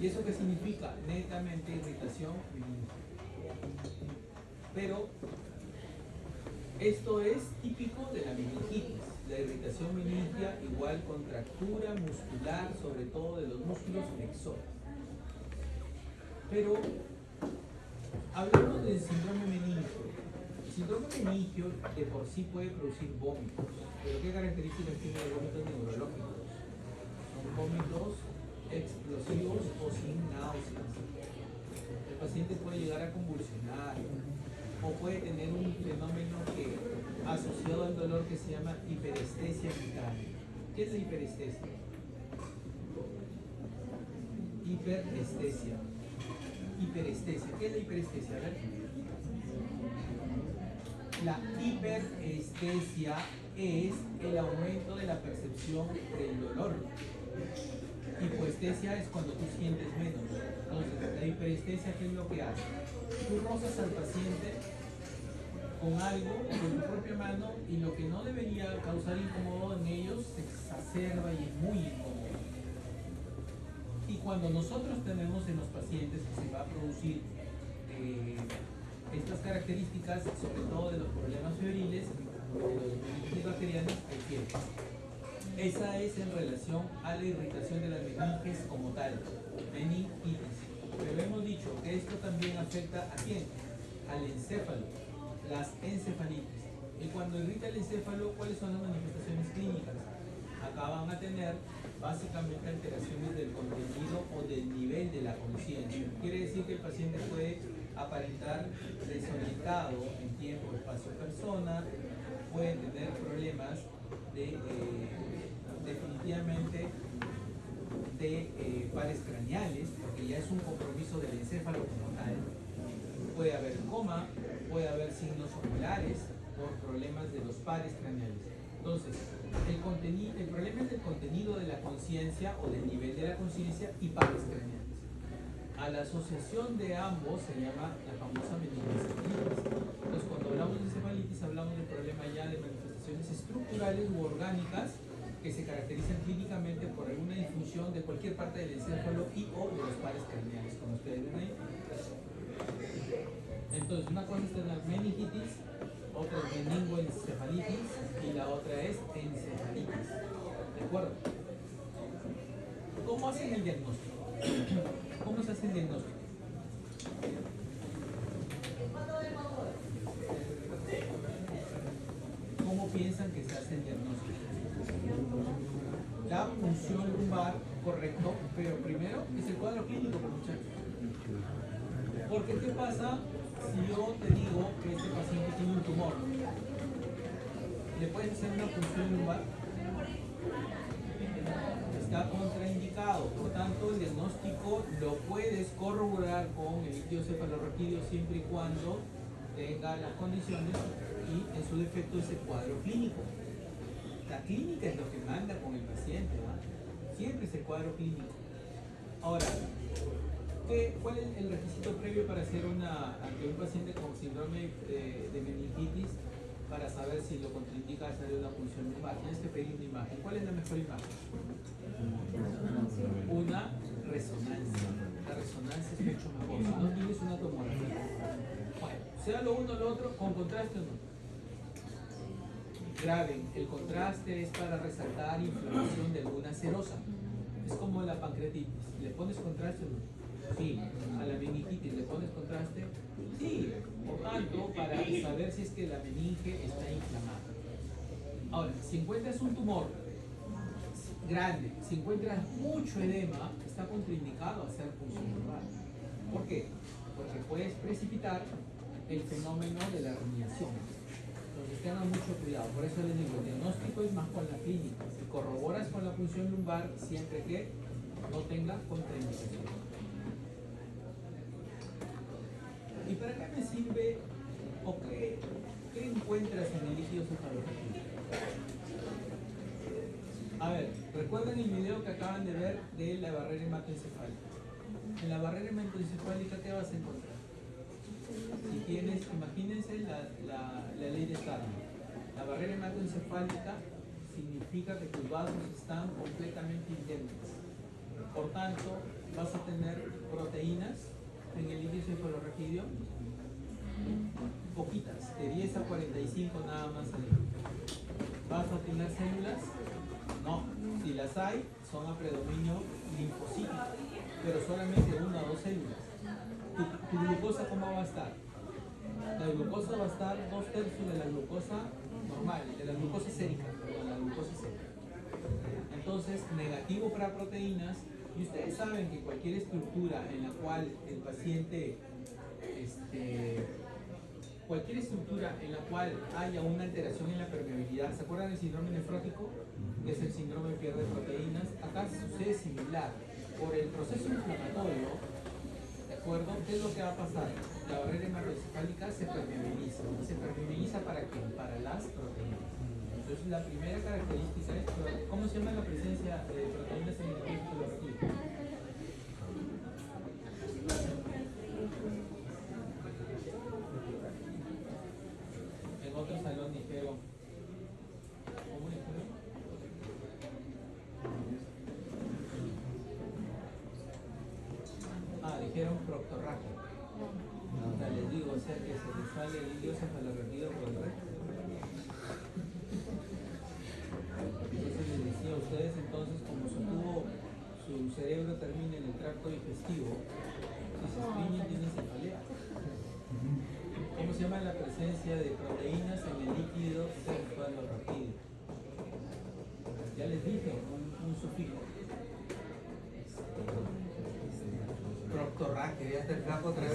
[SPEAKER 2] ¿Y eso qué significa? Netamente irritación meningia. Pero esto es típico de la meningitis. La irritación meningia igual contractura muscular, sobre todo de los músculos flexores. Pero hablamos del síndrome meningio. El síndrome meningio de por sí puede producir vómitos. ¿Pero qué características tiene los vómitos neurológicos? Son vómitos explosivos o sin náuseas. El paciente puede llegar a convulsionar o puede tener un fenómeno asociado al dolor que se llama hiperestesia vital. ¿Qué es la hiperestesia? Hiperestesia. Hiperestesia. ¿Qué es la hiperestesia? A ver. La hiperestesia es el aumento de la percepción del dolor. Hipoestesia es cuando tú sientes menos. Entonces, la hiperestesia, ¿qué es lo que hace? Tú rozas al paciente con algo con tu propia mano y lo que no debería causar incómodo en ellos se exacerba y es muy incómodo. Y cuando nosotros tenemos en los pacientes que se va a producir estas características, sobre todo de los problemas febriles, de los meningitis bacterianos, hay fiebre. Esa es en relación a la irritación de las meninges como tal, meningitis. Pero hemos dicho que esto también afecta ¿a quién? Al encéfalo, las encefalitis. Y cuando irrita el encéfalo, ¿cuáles son las manifestaciones clínicas? Acá van a tener básicamente alteraciones del contenido o del nivel de la conciencia. Quiere decir que el paciente puede aparentar desorientado en tiempo, espacio, persona, puede tener problemas definitivamente de pares craneales, porque ya es un compromiso del encéfalo como tal. Puede haber coma, puede haber signos oculares por problemas de los pares craneales. Entonces, el problema es del contenido de la conciencia o del nivel de la conciencia y pares craneales. A la asociación de ambos se llama la famosa meningoencefalitis. Entonces, cuando hablamos de encefalitis, hablamos del problema ya de manifestaciones estructurales u orgánicas que se caracterizan clínicamente por alguna disfunción de cualquier parte del encéfalo y o de los pares craneales, como ustedes ven ahí. Entonces, una cosa es la meningitis, otra es meningoencefalitis y la otra es encefalitis. ¿De acuerdo? ¿Cómo hacen el diagnóstico? cuadro clínico, pues, muchachos. Porque ¿qué pasa si yo te digo que este paciente tiene un tumor? ¿Le puedes hacer una punción lumbar? Está contraindicado, por tanto el diagnóstico lo puedes corroborar con el líquido cefalorraquídeo siempre y cuando tenga las condiciones y en su defecto ese cuadro clínico. La clínica es lo que manda con el paciente, ¿no? Siempre es el cuadro clínico. Ahora, ¿cuál es el requisito previo para hacer ante un paciente con síndrome de meningitis para saber si lo contraindica hacer una punción lumbar? Tienes que pedir una imagen. ¿Cuál es la mejor imagen? Una resonancia. La resonancia es mucho mejor. Si no tienes una tomografía, bueno, sea lo uno o lo otro, con contraste o no. Graben, el contraste es para resaltar inflamación de alguna serosa. Es como la pancreatitis. ¿Le pones contraste o no? Sí. ¿A la meningitis le pones contraste? Sí. Por tanto, para saber si es que la meninge está inflamada. Ahora, si encuentras un tumor grande, si encuentras mucho edema, está contraindicado hacer punción lumbar. ¿Por qué? Porque puedes precipitar el fenómeno de la herniación. Entonces tengan mucho cuidado. Por eso les digo, el diagnóstico es más con la clínica. Si corroboras con la punción lumbar siempre que no tenga contraindicación. ¿Y para qué me sirve o qué encuentras en el líquido cefalorraquídeo? A ver, recuerden el video que acaban de ver de la barrera hematoencefálica. En la barrera hematoencefálica, ¿qué vas a encontrar? Si tienes, imagínense la ley de Starling. La barrera hematoencefálica significa que tus vasos están completamente indemnes. Por tanto, vas a tener proteínas en el líquido cefalorraquídeo, poquitas, de 10 a 45 nada más ahí. ¿Vas a tener células? No, si las hay, son a predominio linfocítico, pero solamente una o dos células. ¿Tu glucosa cómo va a estar? La glucosa va a estar 2/3 de la glucosa normal, de la glucosa sérica, perdón, la glucosa sérica. Entonces, negativo para proteínas, y ustedes saben que cualquier estructura en la cual el paciente, cualquier estructura en la cual haya una alteración en la permeabilidad, ¿se acuerdan del síndrome nefrótico? Que es el síndrome pierde proteínas. Acá sucede similar. Por el proceso inflamatorio, ¿de acuerdo? ¿Qué es lo que va a pasar? La barrera hematoencefálica se permeabiliza. ¿Y se permeabiliza para qué? Para las proteínas. Entonces, la primera característica es, ¿cómo se llama la presencia de proteínas en el líquido cefalorraquídeo? En otro salón dijeron, ¿cómo dijeron? Dijeron proctorraquia. Ya les digo, o sea que se les sale el líquido cefalorraquídeo por el recto. Entonces les decía a ustedes, entonces, como su cerebro termina en el tracto digestivo, si se estriñen tienen cefalea. ¿Cómo se llama la presencia de proteínas en el líquido cefalorraquídeo? Ya les dije, un sufijo. Proctorraquia, ya está el flaco otra vez.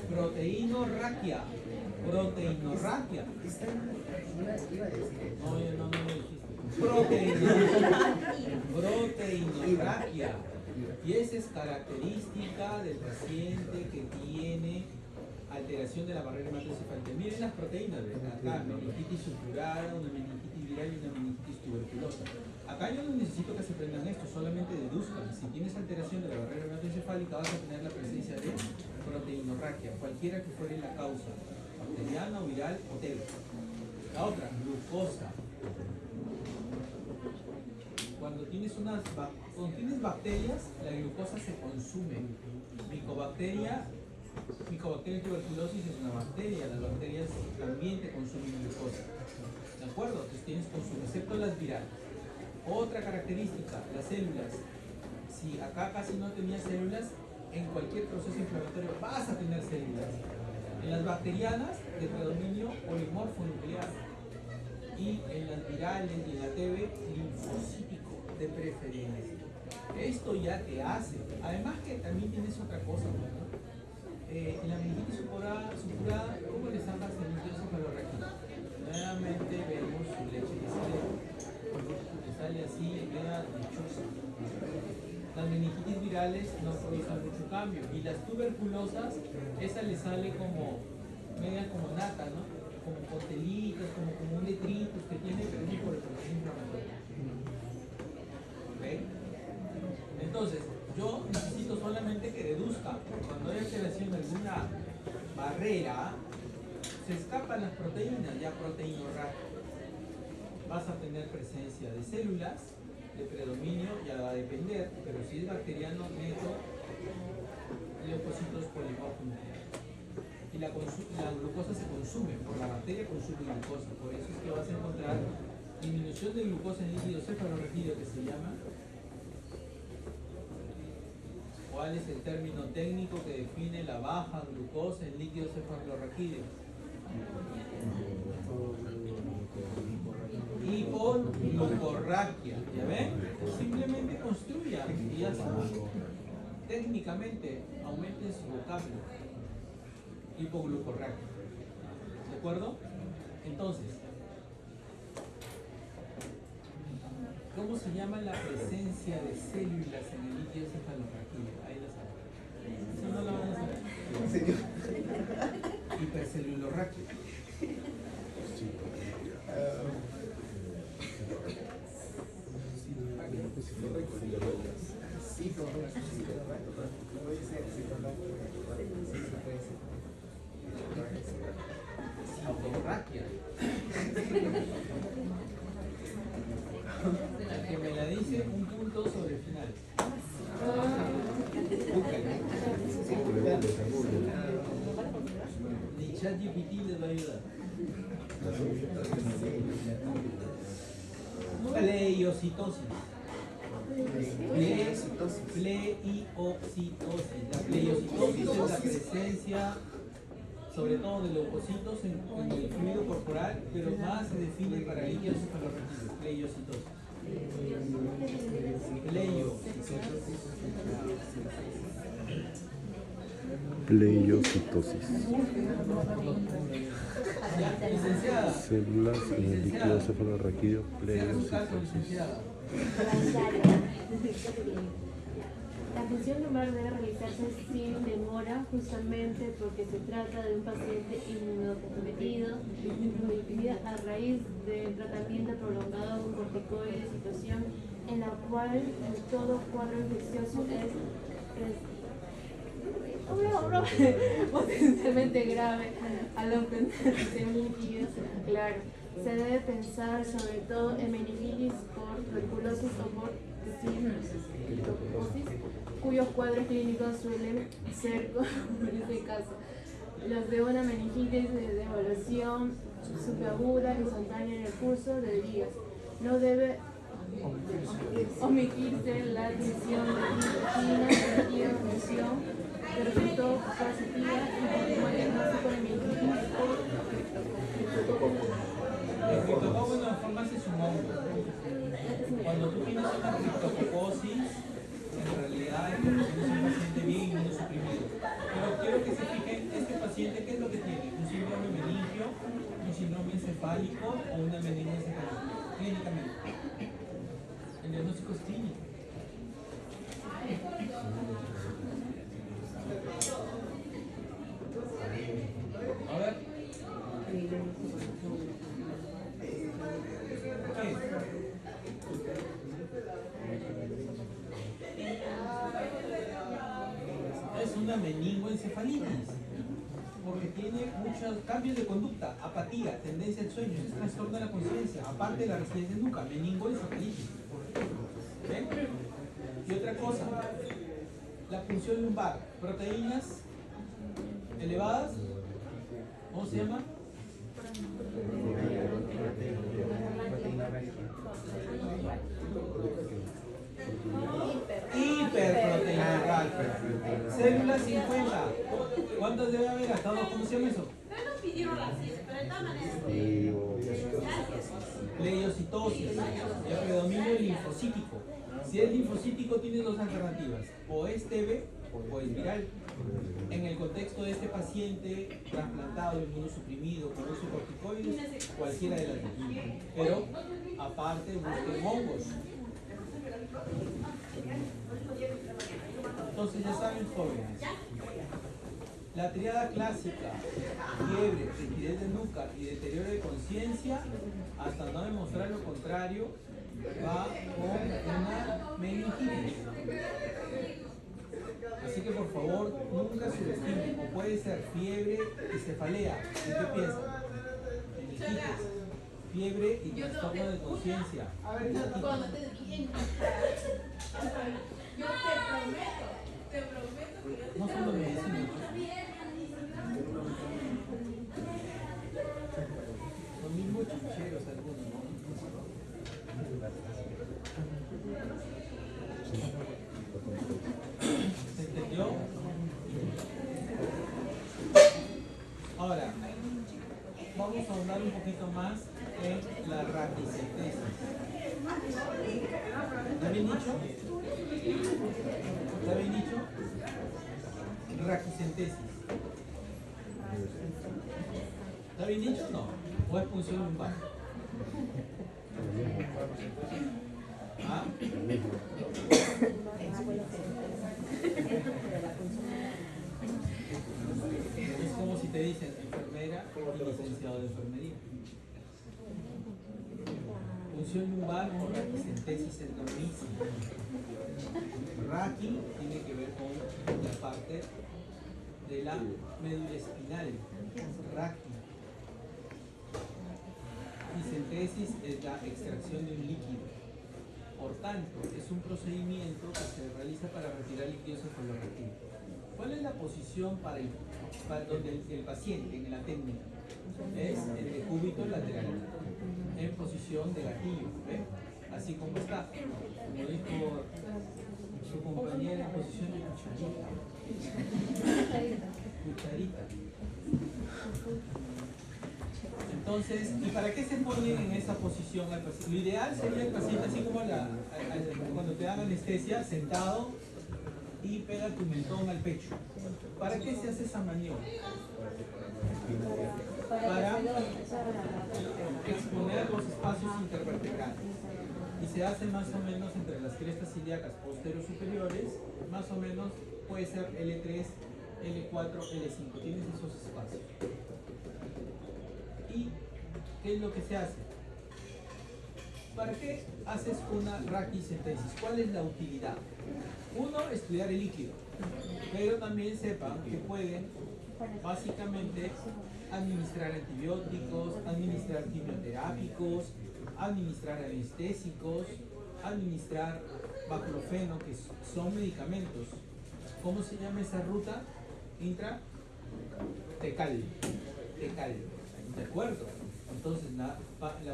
[SPEAKER 2] Proteinorraquia. Proteinorraquia. No, no lo dijiste. Proteinorraquia. Y esa es característica del paciente que tiene alteración de la barrera hematoencefálica. Miren las proteínas, ¿ven? Acá, meningitis supurada, una meningitis viral y una meningitis tuberculosa. Acá yo no necesito que se prendan esto, solamente deduzcan. Si tienes alteración de la barrera hematoencefálica, vas a tener la presencia de proteinorraquia, cualquiera que fuere la causa, bacteriana, o viral o TB. La otra, glucosa. Cuando tienes bacterias, la glucosa se consume. Mycobacteria tuberculosis es una bacteria, las bacterias también te consumen glucosa. ¿De acuerdo? Entonces tienes consumo, excepto las virales. Otra característica, las células. Si acá casi no tenías células, en cualquier proceso inflamatorio vas a tener células. En las bacterianas, de predominio polimorfo nuclear. Y en las virales y en la TB, linfocítico. de preferencia. Esto ya te hace. Además que también tienes otra cosa, ¿no? En la meningitis supurada, ¿cómo le sacas el líquido cefalorraquídeo? Nuevamente vemos su leche que sale así, queda lechosa. Las meningitis virales no producen mucho cambio y las tuberculosas, esa le sale como media como nata, ¿no? Como costelitas, como un detritus que tiene, pero no por el proceso inflamatorio. ¿Ok? Entonces, yo necesito solamente que deduzca cuando hay alteración de alguna barrera, se escapan las proteínas, ya proteinorraquia. Vas a tener presencia de células de predominio, ya va a depender, pero si es bacteriano neto, leucocitos polimórficos. Y la glucosa se consume, por la bacteria consume glucosa, por eso es que vas a encontrar disminución de glucosa en líquido cefalorraquídeo que se llama. ¿Cuál es el término técnico que define la baja glucosa en líquido cefalorraquídeo? Hipoglucorraquia, ¿ya ven? Simplemente construya y ya está. Técnicamente aumente su vocablo. Hipoglucorraquia. ¿De acuerdo? Entonces, ¿cómo se llama la presencia de células en el líquido cefalorraquídeo? Ahí lo saben. Eso no lo van a saber. Hipercelulorraquia. Autorraquia. El que me la dice, un punto sobre el final. Ni ChatGPT les va a ayudar. Pleiocitosis. Pleiocitosis. La pleiocitosis es la presencia, sobre todo de leucocitos en el fluido corporal, pero más se define para líquidos cefalorraquídeos. Pleiocitosis.
[SPEAKER 7] Pleiocitosis.
[SPEAKER 2] Ya, licenciada.
[SPEAKER 7] Células en el líquido cefalorraquídeo,
[SPEAKER 2] Cierra su caso,
[SPEAKER 7] pleiocitosis.
[SPEAKER 2] licenciada.
[SPEAKER 1] La función lumbar debe realizarse sin demora, justamente porque se trata de un paciente inmunocomprometido a raíz del tratamiento prolongado con corticoides, situación en la cual todo cuadro infeccioso es potencialmente grave al obtenerse líquidos. Claro, se debe pensar sobre todo en meningitis por tuberculosis o por criptococcus, cuyos cuadros clínicos suelen ser, como en este caso, los de una meningitis de evaluación subaguda instantánea en el curso de días. No debe omitirse la admisión de función que resultó positiva y como diagnóstico de meningitis por criptococcus.
[SPEAKER 2] El criptococcus en la farmacia es un hongo. Cuando tú tienes una criptococosis, en realidad es porque tienes un paciente bien inmunosuprimido. Pero quiero que se fijen, este paciente, ¿qué es lo que tiene? Un síndrome meningio, un síndrome encefálico o una meningoencefalopatía, clínicamente. El diagnóstico es clínico. A ver. Es una meningoencefalitis porque tiene muchos cambios de conducta, apatía, tendencia al sueño, es trastorno de la conciencia, aparte de la residencia nuca, meningoencefalitis. ¿Ven? Y otra cosa, la función lumbar, proteínas elevadas, ¿cómo se llama? Hiperproteinorraquia. Célula 50. ¿Cuántas debe haber? ¿Hasta 2? ¿Cómo se llama eso?
[SPEAKER 8] No nos pidieron las 10, pero de todas maneras.
[SPEAKER 2] Pleiocitosis, el predominio linfocítico. Si es linfocítico, tiene dos alternativas: o es TB o es viral. En el contexto de este paciente trasplantado, inmunosuprimido, con uso de corticoides, cualquiera de las dos. Pero aparte busquen hongos. Entonces ya saben, jóvenes, la triada clásica, fiebre, rigidez de nuca y deterioro de conciencia, hasta no demostrar lo contrario, va con una meningitis. Así que por favor, nunca subestimen. O puede ser fiebre y cefalea. ¿Y qué piensan? Meningitis, fiebre y trastorno de conciencia.
[SPEAKER 8] Cuando te dije, yo te prometo que yo
[SPEAKER 2] No solo medicina. Los mismos chucheros algunos, ¿no? ¿Se entendió? Ahora, vamos a ahondar un poquito más en la raticentesis. ¿Está bien dicho? ¿Está bien dicho? Raquicentesis. ¿Está bien dicho o no? ¿O es punción lumbar? ¿Ah? Es como si te dicen enfermera y licenciado de enfermería. Punción lumbar o raquicentesis es lo mismo. Raqui tiene que ver con la parte de la médula espinal. Raqui. Y centesis es la extracción de un líquido. Por tanto, es un procedimiento que se realiza para retirar líquidos cefalorraquídeos. ¿Cuál es la posición para donde el paciente en la técnica? Es el decúbito lateral, en posición de gatillo, ¿ve? Así como está, como dijo su compañera, en posición de cucharita. Cucharita. Entonces, ¿y para qué se ponen en esa posición al paciente? Lo ideal sería el paciente, así como cuando te dan anestesia, sentado y pega tu mentón al pecho. ¿Para qué se hace esa maniobra? Para exponer los espacios intervertebrales. Y se hace más o menos entre las crestas ilíacas posterior-superiores, más o menos puede ser L3, L4, L5. Tienes esos espacios. ¿Y qué es lo que se hace? ¿Para qué haces una raquicentesis? ¿Cuál es la utilidad? Uno, estudiar el líquido, pero también sepan que pueden básicamente administrar antibióticos, administrar quimioterápicos, administrar anestésicos, administrar baclofeno, que son medicamentos. ¿Cómo se llama esa ruta? Intratecal. ¿De acuerdo? Entonces la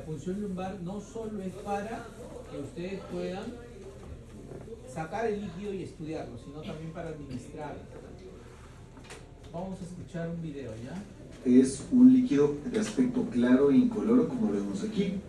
[SPEAKER 2] punción lumbar no solo es para que ustedes puedan sacar el líquido y estudiarlo, sino también para administrarlo. Vamos a escuchar un video, ¿ya?
[SPEAKER 9] Es un líquido de aspecto claro e incoloro, como lo vemos aquí.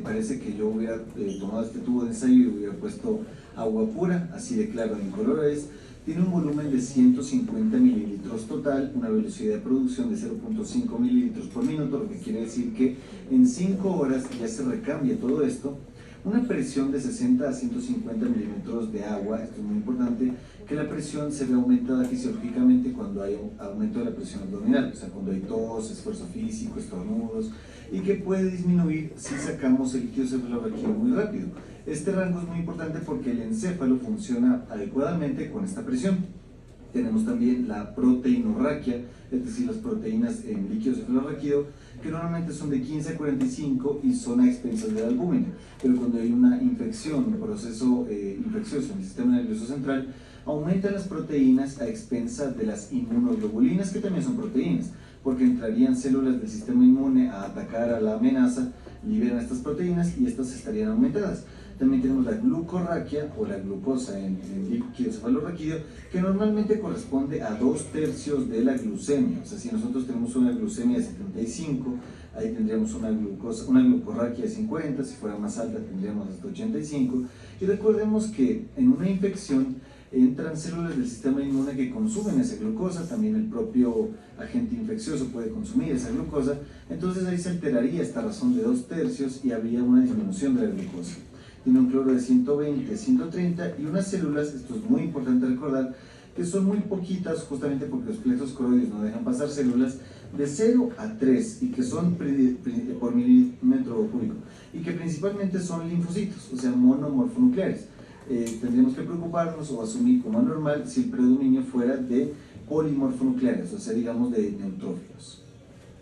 [SPEAKER 9] Parece que yo hubiera tomado este tubo de ensayo y hubiera puesto agua pura, así de claro e incoloro es. Tiene un volumen de 150 mililitros total, una velocidad de producción de 0.5 mililitros por minuto, lo que quiere decir que en 5 horas ya se recambia todo esto. Una presión de 60 a 150 mililitros de agua, esto es muy importante, que la presión se ve aumentada fisiológicamente cuando hay un aumento de la presión abdominal, o sea, cuando hay tos, esfuerzo físico, estornudos, y que puede disminuir si sacamos el líquido cefalorraquídeo muy rápido. Este rango es muy importante porque el encéfalo funciona adecuadamente con esta presión. Tenemos también la proteinorraquia, es decir, las proteínas en líquido cefalorraquídeo, que normalmente son de 15 a 45 y son a expensas de la albúmina. Pero cuando hay una infección, un proceso infeccioso en el sistema nervioso central, aumentan las proteínas a expensas de las inmunoglobulinas, que también son proteínas, porque entrarían células del sistema inmune a atacar a la amenaza, liberan estas proteínas y estas estarían aumentadas. También tenemos la glucorraquia o la glucosa en líquido cefalorraquídeo, que normalmente corresponde a 2/3 de la glucemia. O sea, si nosotros tenemos una glucemia de 75, ahí tendríamos una glucorraquia de 50, si fuera más alta tendríamos hasta 85. Y recordemos que en una infección entran células del sistema inmune que consumen esa glucosa, también el propio agente infeccioso puede consumir esa glucosa, entonces ahí se alteraría esta razón de 2/3 y habría una disminución de la glucosa. Tiene un cloro de 120, 130 y unas células, esto es muy importante recordar, que son muy poquitas justamente porque los plexos coroides no dejan pasar células, de 0 a 3 y que son por milímetro cúbico y que principalmente son linfocitos, o sea monomorfonucleares. Tendríamos que preocuparnos o asumir como anormal si el predominio fuera de polimorfonucleares, o sea, digamos de neutrófilos.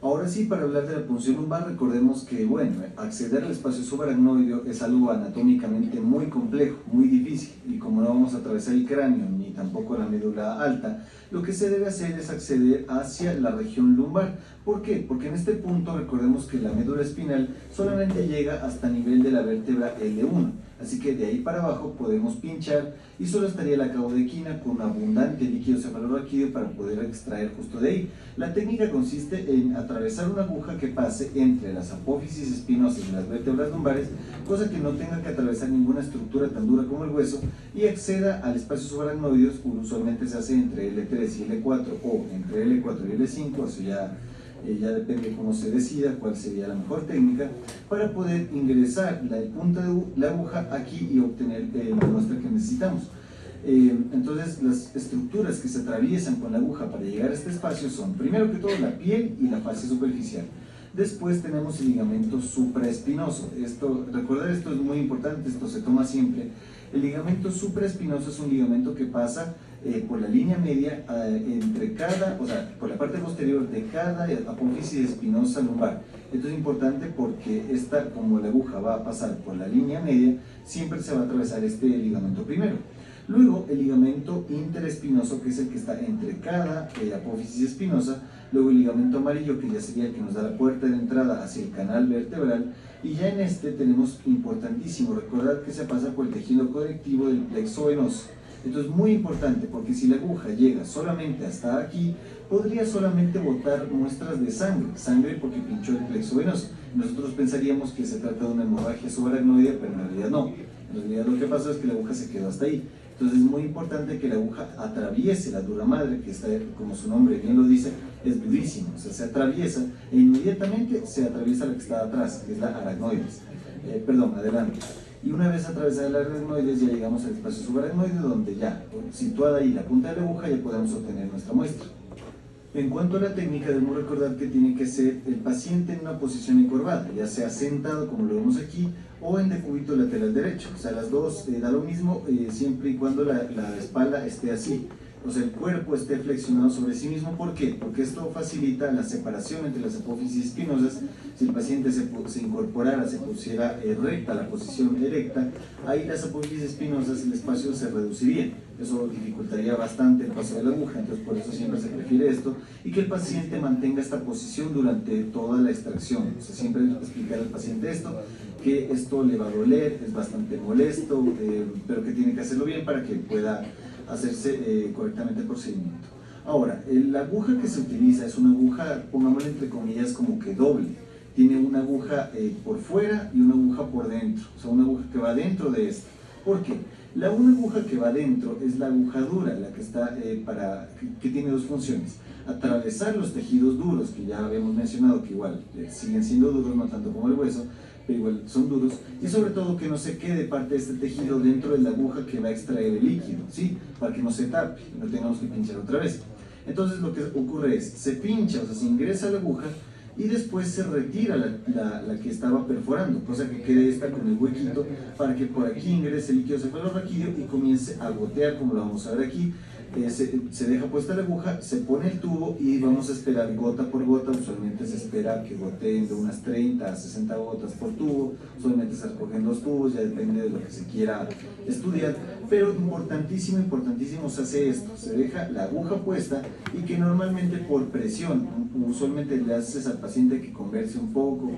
[SPEAKER 9] Ahora sí, para hablar de la punción lumbar, recordemos que, bueno, acceder al espacio subaracnoideo es algo anatómicamente muy complejo, muy difícil, y como no vamos a atravesar el cráneo ni tampoco la médula alta, lo que se debe hacer es acceder hacia la región lumbar. ¿Por qué? Porque en este punto recordemos que la médula espinal solamente llega hasta el nivel de la vértebra L1, así que de ahí para abajo podemos pinchar y solo estaría la caudequina con abundante líquido cefalorraquídeo para poder extraer justo de ahí. La técnica consiste en atravesar una aguja que pase entre las apófisis espinosas de las vértebras lumbares, cosa que no tenga que atravesar ninguna estructura tan dura como el hueso, y acceda al espacio subaracnoideo. Usualmente se hace entre L3 y L4 o entre L4 y L5, eso ya depende cómo se decida cuál sería la mejor técnica, para poder ingresar la punta de la aguja aquí y obtener la muestra que necesitamos. Entonces las estructuras que se atraviesan con la aguja para llegar a este espacio son, primero que todo, la piel y la fascia superficial. Después tenemos el ligamento supraespinoso. Recordar esto es muy importante, esto se toma siempre. El ligamento supraespinoso es un ligamento que pasa por la línea media por la parte posterior de cada apófisis espinosa lumbar. Esto es importante porque como la aguja va a pasar por la línea media, siempre se va a atravesar este ligamento primero. Luego el ligamento interespinoso, que es el que está entre cada apófisis espinosa. Luego el ligamento amarillo, que ya sería el que nos da la puerta de entrada hacia el canal vertebral. Y ya en este tenemos importantísimo recordar que se pasa por el tejido conectivo del plexo venoso. Esto es muy importante porque si la aguja llega solamente hasta aquí, podría solamente botar muestras de sangre porque pinchó el plexo venoso. Nosotros pensaríamos que se trata de una hemorragia subaracnoidea, pero en realidad no. En realidad lo que pasa es que la aguja se quedó hasta ahí. Entonces es muy importante que la aguja atraviese la dura madre, que está, como su nombre bien lo dice, es durísima. O sea, se atraviesa e inmediatamente se atraviesa la que está atrás, que es la aracnoides. Adelante. Y una vez atravesada la aracnoides ya llegamos al espacio subaracnoideo, donde ya, situada ahí la punta de la aguja, ya podemos obtener nuestra muestra. En cuanto a la técnica, debemos recordar que tiene que ser el paciente en una posición encorvada, ya sea sentado como lo vemos aquí, o en decúbito lateral derecho. O sea, las dos da lo mismo siempre y cuando la espalda esté así. O sea, el cuerpo esté flexionado sobre sí mismo. ¿Por qué? Porque esto facilita la separación entre las apófisis espinosas. Si el paciente se incorporara, se pusiera recta, la posición erecta, ahí las apófisis espinosas, el espacio se reduciría. Eso dificultaría bastante el paso de la aguja, entonces por eso siempre se prefiere esto, y que el paciente mantenga esta posición durante toda la extracción. O sea, siempre explicar al paciente que esto le va a doler, es bastante molesto, pero que tiene que hacerlo bien para que pueda hacerse correctamente el procedimiento. Ahora, la aguja que se utiliza es una aguja, pongámosle entre comillas, como que doble. Tiene una aguja por fuera y una aguja por dentro, o sea, una aguja que va dentro de esta. ¿Por qué? Una aguja que va dentro es la aguja dura, la que está que tiene dos funciones: atravesar los tejidos duros, que ya habíamos mencionado que igual siguen siendo duros, no tanto como el hueso, pero igual son duros, y sobre todo que no se quede parte de este tejido dentro de la aguja que va a extraer el líquido, ¿sí? Para que no se tape y no tengamos que pinchar otra vez. Entonces lo que ocurre es, se pincha, o sea, se ingresa la aguja y después se retira la que estaba perforando, cosa que quede esta con el huequito para que por aquí ingrese el líquido cefalorraquídeo y comience a gotear, como lo vamos a ver aquí. Se deja puesta la aguja, se pone el tubo y vamos a esperar gota por gota. Usualmente se espera que goteen de unas 30 a 60 gotas por tubo. Usualmente se recogen 2 tubos, ya depende de lo que se quiera estudiar, pero importantísimo se hace esto: se deja la aguja puesta y que normalmente por presión, usualmente le haces al paciente que converse un poco,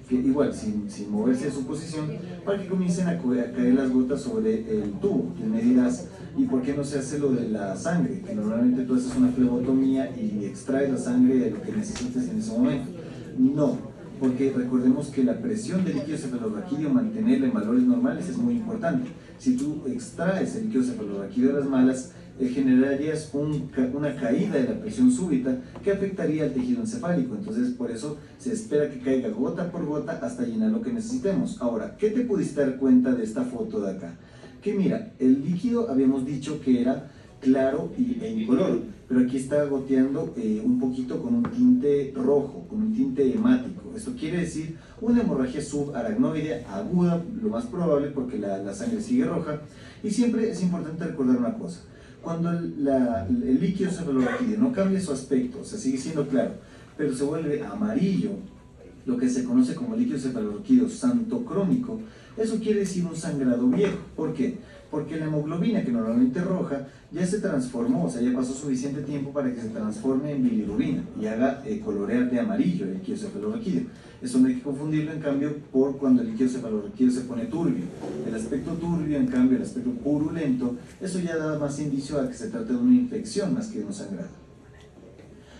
[SPEAKER 9] que igual, sin moverse de su posición, para que comiencen a caer las gotas sobre el tubo. Y me dirás, ¿y por qué no se hace lo de la sangre? Que normalmente tú haces una flebotomía y extraes la sangre de lo que necesites en ese momento. No, porque recordemos que la presión del líquido cefalorraquídeo, mantenerla en valores normales es muy importante. Si tú extraes el líquido cefalorraquídeo de las malas, generarías una caída de la presión súbita que afectaría al tejido encefálico. Entonces, por eso se espera que caiga gota por gota hasta llenar lo que necesitemos. Ahora, ¿qué te pudiste dar cuenta de esta foto de acá? Que mira, el líquido habíamos dicho que era claro e incoloro, pero aquí está goteando un poquito con un tinte rojo, con un tinte hemático. Esto quiere decir una hemorragia subaracnoidea aguda, lo más probable porque la sangre sigue roja. Y siempre es importante recordar una cosa: cuando el líquido cefalorraquídeo no cambia su aspecto, o sea, sigue siendo claro, pero se vuelve amarillo, lo que se conoce como líquido cefalorraquídeo santocrónico, eso quiere decir un sangrado viejo. ¿Por qué? Porque la hemoglobina, que normalmente es roja, ya se transformó, o sea, ya pasó suficiente tiempo para que se transforme en bilirrubina y haga colorear de amarillo el líquido cefalorraquídeo. Eso no hay que confundirlo, en cambio, por cuando el líquido cefalorraquídeo se pone turbio. El aspecto turbio, en cambio, el aspecto purulento, eso ya da más indicio a que se trata de una infección más que de un sangrado.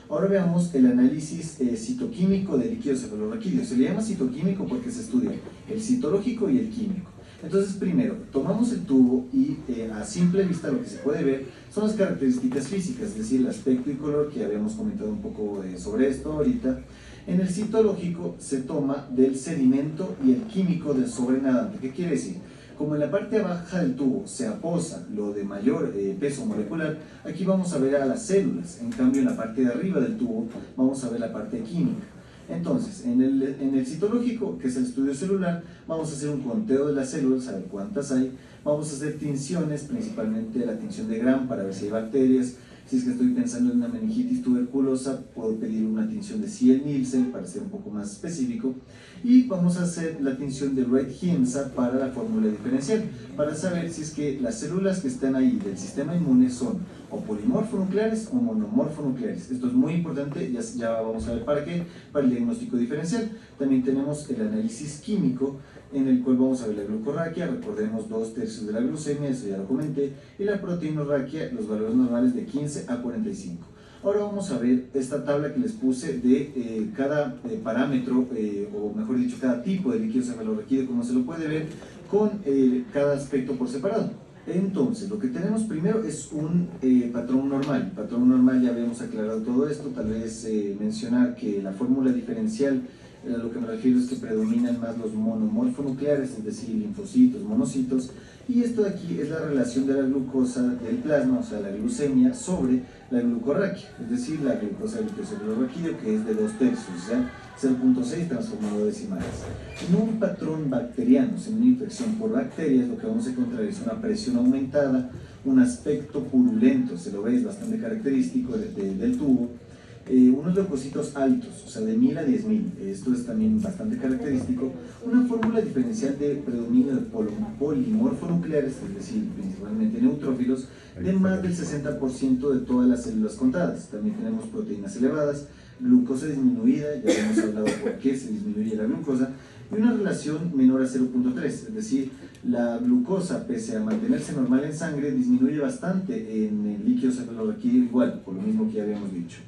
[SPEAKER 9] Ahora veamos el análisis citoquímico del líquido cefalorraquídeo. Se le llama citoquímico porque se estudia el citológico y el químico. Entonces, primero, tomamos el tubo y a simple vista lo que se puede ver son las características físicas, es decir, el aspecto y color, que ya habíamos comentado un poco sobre esto ahorita. En el citológico se toma del sedimento y el químico del sobrenadante. ¿Qué quiere decir? Como en la parte baja del tubo se aposa lo de mayor peso molecular, aquí vamos a ver a las células. En cambio, en la parte de arriba del tubo vamos a ver la parte química. Entonces, en el citológico, que es el estudio celular, vamos a hacer un conteo de las células, a ver cuántas hay. Vamos a hacer tinciones, principalmente la tinción de Gram para ver si hay bacterias. Si es que estoy pensando en una meningitis tuberculosa, puedo pedir una tinción de Ciel-Nielsen para ser un poco más específico. Y vamos a hacer la tinción de Wright-Giemsa para la fórmula diferencial, para saber si es que las células que están ahí del sistema inmune son o polimorfonucleares o monomorfonucleares. Esto es muy importante, ya vamos a ver para qué, para el diagnóstico diferencial. También tenemos el análisis químico, en el cual vamos a ver la glucorraquia, recordemos 2/3 de la glucemia, eso ya lo comenté, y la proteinorraquia, los valores normales de 15 a 45. Ahora vamos a ver esta tabla que les puse de cada parámetro, o mejor dicho, cada tipo de líquido cefalorraquídeo, como se lo puede ver, con cada aspecto por separado. Entonces, lo que tenemos primero es un patrón normal. El patrón normal, ya habíamos aclarado todo esto, tal vez mencionar que la fórmula diferencial, a lo que me refiero es que predominan más los monomorfonucleares, es decir, linfocitos, monocitos, y esto de aquí es la relación de la glucosa del plasma, o sea, la glucemia, sobre la glucorraquia, es decir, la glucosa del líquido cefalorraquídeo, que es de 2/3, o sea, 0.6 transformado a decimales. En un patrón bacteriano, en una infección por bacterias, lo que vamos a encontrar es una presión aumentada, un aspecto purulento, se lo veis, bastante característico del tubo, unos leucocitos altos, o sea, de 1000 a 10.000, esto es también bastante característico, una fórmula diferencial de predominio de polimorfonucleares, es decir, principalmente neutrófilos, de más del 60% de todas las células contadas. También tenemos proteínas elevadas, glucosa disminuida, ya hemos hablado por qué se disminuye la glucosa, y una relación menor a 0.3, es decir, la glucosa, pese a mantenerse normal en sangre, disminuye bastante en el líquido cefalorraquídeo igual, por lo mismo que ya habíamos dicho.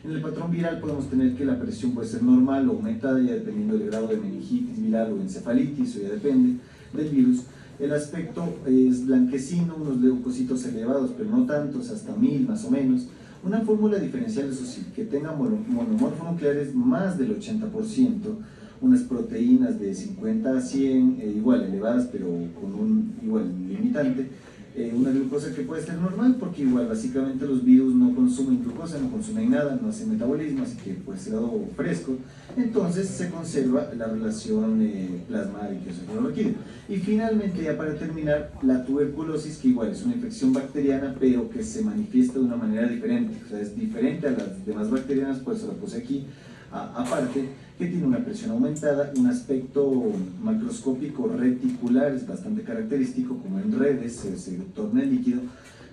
[SPEAKER 9] En el patrón viral podemos tener que la presión puede ser normal o aumentada, ya dependiendo del grado de meningitis viral o encefalitis, o ya depende del virus. El aspecto es blanquecino, unos leucocitos elevados, pero no tantos, hasta 1000 más o menos. Una fórmula diferencial, eso sí, que tenga monomorfonucleares más del 80%, unas proteínas de 50 a 100, igual elevadas, pero con un igual limitante. Una glucosa que puede ser normal, porque igual básicamente los virus no consumen glucosa, no consumen nada, no hacen metabolismo, así que puede ser algo fresco. Entonces se conserva la relación plasma-líquido cefalorraquídeo. Y finalmente, ya para terminar, la tuberculosis, que igual es una infección bacteriana, pero que se manifiesta de una manera diferente, o sea, es diferente a las demás bacterianas, por eso la puse aquí aparte, que tiene una presión aumentada, un aspecto macroscópico reticular, es bastante característico, como en redes, se torna el líquido,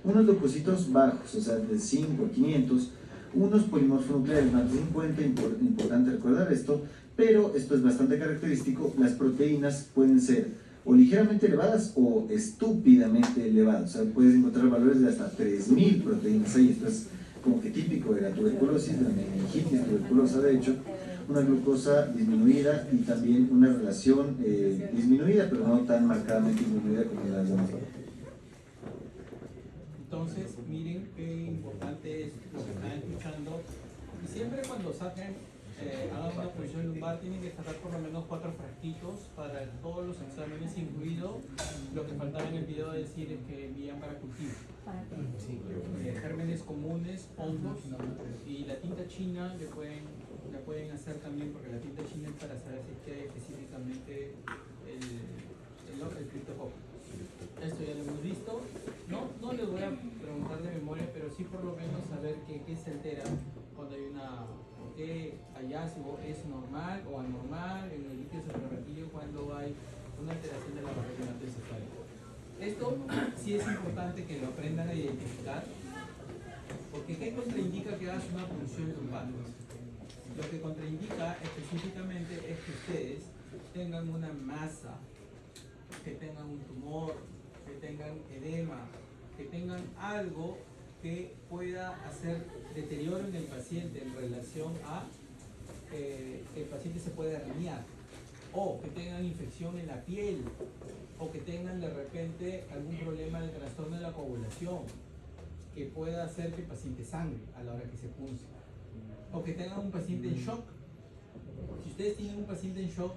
[SPEAKER 9] unos leucocitos bajos, o sea, de 5 a 500, unos polimorfonucleares más de 50, importante recordar esto, pero esto es bastante característico, las proteínas pueden ser o ligeramente elevadas o estúpidamente elevadas. O sea, puedes encontrar valores de hasta 3000 proteínas ahí. Esto es como que típico de la tuberculosis, de la meningitis tuberculosa, de hecho, una glucosa disminuida y también una relación disminuida, pero no tan marcadamente disminuida como la demás.
[SPEAKER 2] Entonces, miren qué importante es lo que están escuchando. Y siempre cuando saquen, hagan una punción lumbar, tienen que sacar por lo menos 4 frasquitos para todos los exámenes, incluido lo que faltaba en el video de decir es que envían para cultivo. Gérmenes comunes, hongos y la tinta china la pueden hacer también, porque la tinta china es para saber si es que hay específicamente el criptococo. Esto ya lo hemos visto. No les voy a preguntar de memoria, pero sí por lo menos saber qué se altera cuando hay qué hallazgo es normal o anormal en el líquido cefalorraquídeo cuando hay una alteración de la barrera hematoencefálica. Esto sí es importante que lo aprendan a identificar, porque ¿qué contraindica que hagas una punción lumbar? Lo que contraindica específicamente es que ustedes tengan una masa, que tengan un tumor, que tengan edema, que tengan algo que pueda hacer deterioro en el paciente en relación a que el paciente se pueda herniar, o que tengan infección en la piel, o que tengan de repente algún problema de trastorno de la coagulación que pueda hacer que el paciente sangre a la hora que se punce, o que tengan un paciente en shock. Si ustedes tienen un paciente en shock,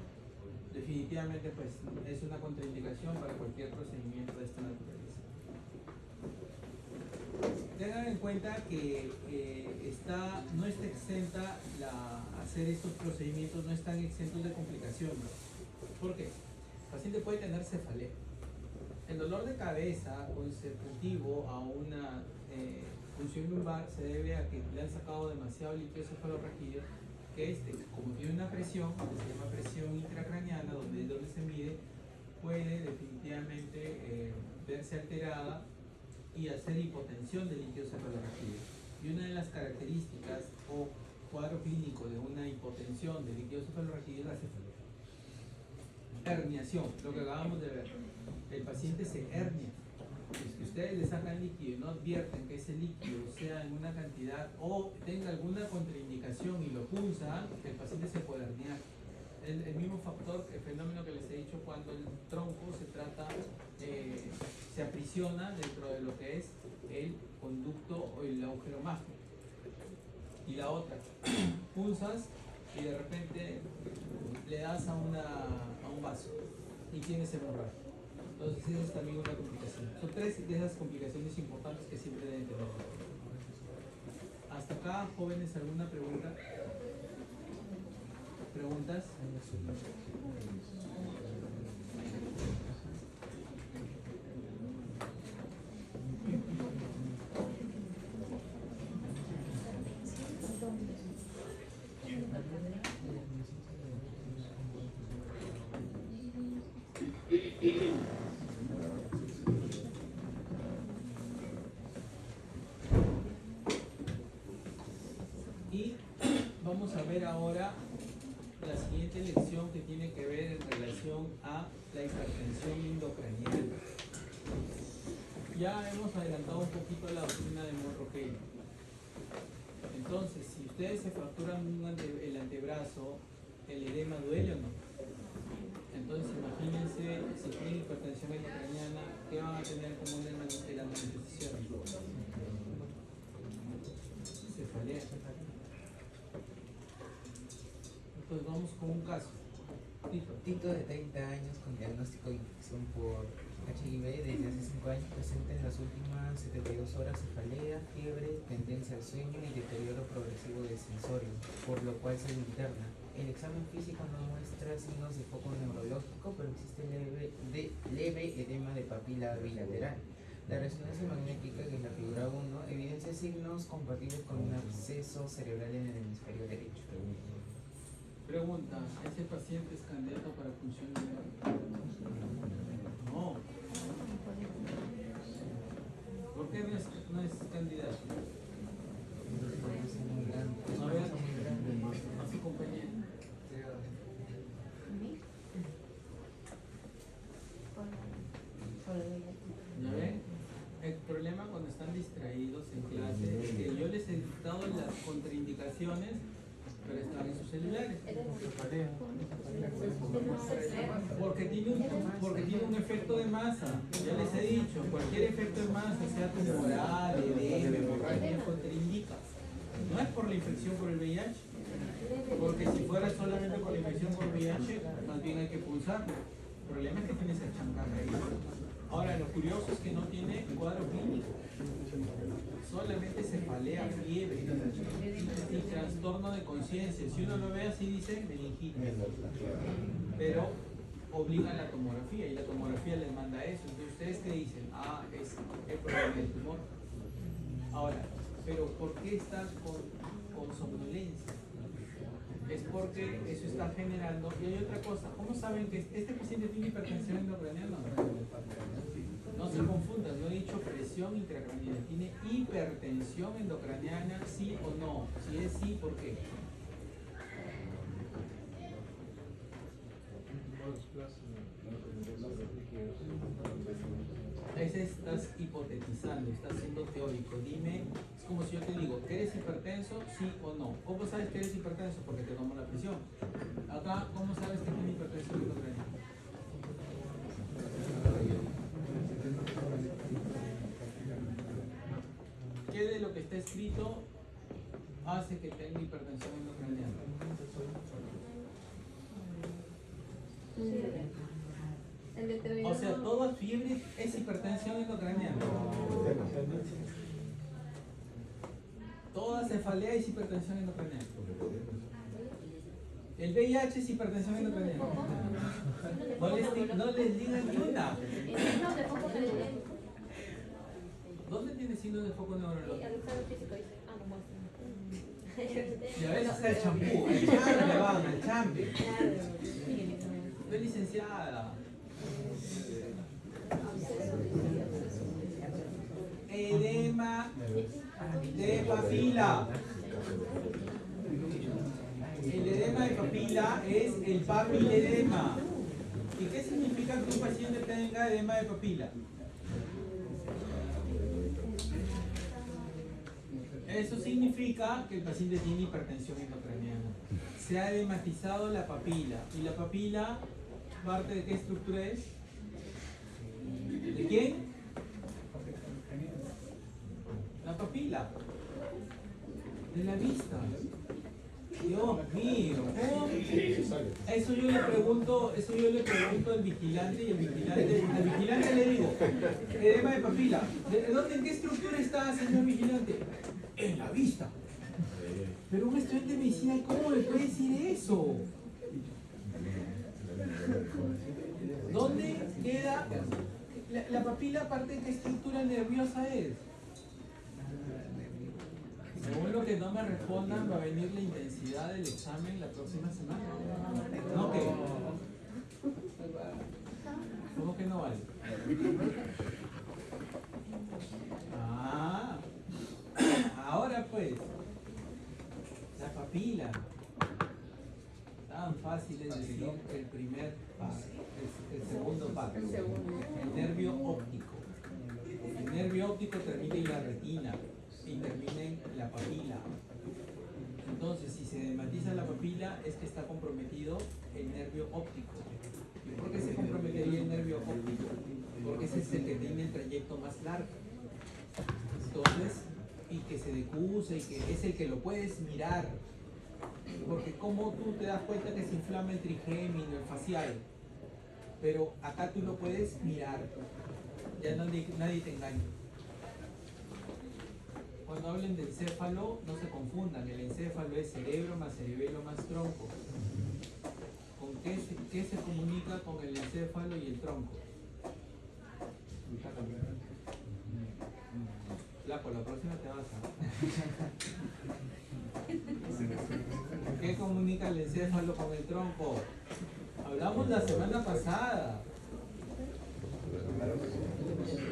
[SPEAKER 2] definitivamente pues es una contraindicación para cualquier procedimiento de esta naturaleza. Tengan en cuenta que no está exenta hacer estos procedimientos, no están exentos de complicaciones. ¿Por qué? El paciente puede tener cefalea. El dolor de cabeza consecutivo a una punción lumbar se debe a que le han sacado demasiado líquido cefalorraquídeo, que como tiene una presión, que se llama presión intracraneana, donde se mide, puede definitivamente verse alterada y hacer hipotensión del líquido cefalorraquídeo. Y una de las características o cuadro clínico de una hipotensión del líquido cefalorraquídeo es la cefalea. Herniación, lo que acabamos de ver. El paciente se hernia. Si ustedes le sacan líquido y no advierten que ese líquido sea en una cantidad o tenga alguna contraindicación y lo punza, el paciente se puede herniar. El mismo factor, el fenómeno que les he dicho, cuando el tronco se aprisiona dentro de lo que es el conducto o el agujero mágico. Y la otra, punzas y de repente le das a un vaso y tienes hemorragia. Entonces esa es también una complicación. Son 3 de esas complicaciones importantes que siempre deben tener. Hasta acá, jóvenes, ¿alguna pregunta? ¿Preguntas? Y vamos a ver ahora la siguiente lección que tiene que ver en relación a la hipertensión endocraniana. Ya hemos adelantado un poquito la doctrina de Monroe. Entonces, si ustedes se fracturan el antebrazo, ¿el edema duele o no? Entonces, imagínense si tienen hipertensión endocraniana, ¿qué van a tener como una manifestación? Cefalea. Entonces vamos con un caso.
[SPEAKER 10] Tito de 30 años con diagnóstico de infección por HIV desde hace 5 años, presenta en las últimas 72 horas cefalea, fiebre, tendencia al sueño y deterioro progresivo del sensorio, por lo cual se interna. El examen físico no muestra signos de foco neurológico, pero existe leve edema de papila bilateral. La resonancia magnética, que es la figura 1, evidencia signos compatibles con un absceso cerebral en el hemisferio derecho.
[SPEAKER 2] Pregunta, ¿ese paciente es candidato para punción lumbar? No. ¿Por qué no es candidato? A ver, a su compañero. distraídos en clase, que yo les he dictado las contraindicaciones, pero están en sus celulares. Porque tiene un efecto de masa. Ya les he dicho, cualquier efecto de masa, sea tumoral, edema, hemorragia, contraindica. No es por la infección por el VIH, porque si fuera solamente por la infección por VIH, más bien hay que pulsarlo. El problema es que tiene esa chancaja ahí. Ahora, lo curioso es que no tiene cuadro clínico. Solamente cefalea, fiebre y trastorno de conciencia. Si uno lo ve así, dice meningitis. Pero obligan la tomografía y la tomografía les manda eso. Entonces, ¿ustedes qué dicen? Ah, es el problema del tumor. Ahora, ¿pero por qué está con somnolencia? Es porque eso está generando. Y hay otra cosa, ¿cómo saben que este paciente tiene hipertensión intracraniana? No se confundan, yo he dicho presión intracraniana. ¿Tiene hipertensión endocraniana, sí o no? Si es sí, ¿por qué? Estás hipotetizando, estás siendo teórico. Dime, es como si yo te digo, ¿eres hipertenso? Sí o no. ¿Cómo sabes que eres hipertenso? Porque te tomo la presión. Acá, ¿cómo sabes que tienes hipertensión endocraniana? ¿Qué de lo que está escrito hace que tenga hipertensión endocraniana? O sea, toda fiebre es hipertensión endocraniana. Toda cefalea es hipertensión endocraniana. El VIH es hipertensión endocraniana. No les digan ni una. ¿Dónde tiene signos de foco neurológico? Y a veces el champú, el chambre le van, el chambre. Usted licenciada. Edema de papila. El edema de papila es el papiledema. ¿Y qué significa que un paciente tenga edema de papila? Eso significa que el paciente tiene hipertensión endocraniana. Se ha edematizado la papila. ¿Y la papila parte de qué estructura es? ¿De quién? La papila. De la vista. Dios mío, ¿cómo? Eso yo le pregunto al vigilante y al vigilante le digo, edema de papila, ¿en qué estructura está, señor vigilante? En la vista. Pero un estudiante de medicina, ¿cómo le puede decir eso? ¿Dónde queda? La papila, parte de qué estructura nerviosa es. Según lo que no me respondan, va a venir la intensidad del examen la próxima semana. ¿No qué? ¿Cómo que no vale? Ah, ahora pues, la papila. Tan fácil es decir el primer paso, el segundo paso, el nervio óptico. El nervio óptico termina en la retina y termina en la papila. Entonces, si se edematiza la papila, es que está comprometido el nervio óptico. ¿Y por qué se comprometería el nervio óptico? Porque ese es el que tiene el trayecto más largo. Entonces, y que se decusa y que es el que lo puedes mirar. Porque como tú te das cuenta que se inflama el trigémino, el facial, pero acá tú lo puedes mirar, ya nadie te engaña. Cuando hablen del encéfalo, no se confundan, el encéfalo es cerebro más cerebelo más tronco. ¿Con qué se comunica con el encéfalo y el tronco? Flaco, la próxima te vas a... ¿Qué comunica el encéfalo con el tronco? Hablamos la semana pasada.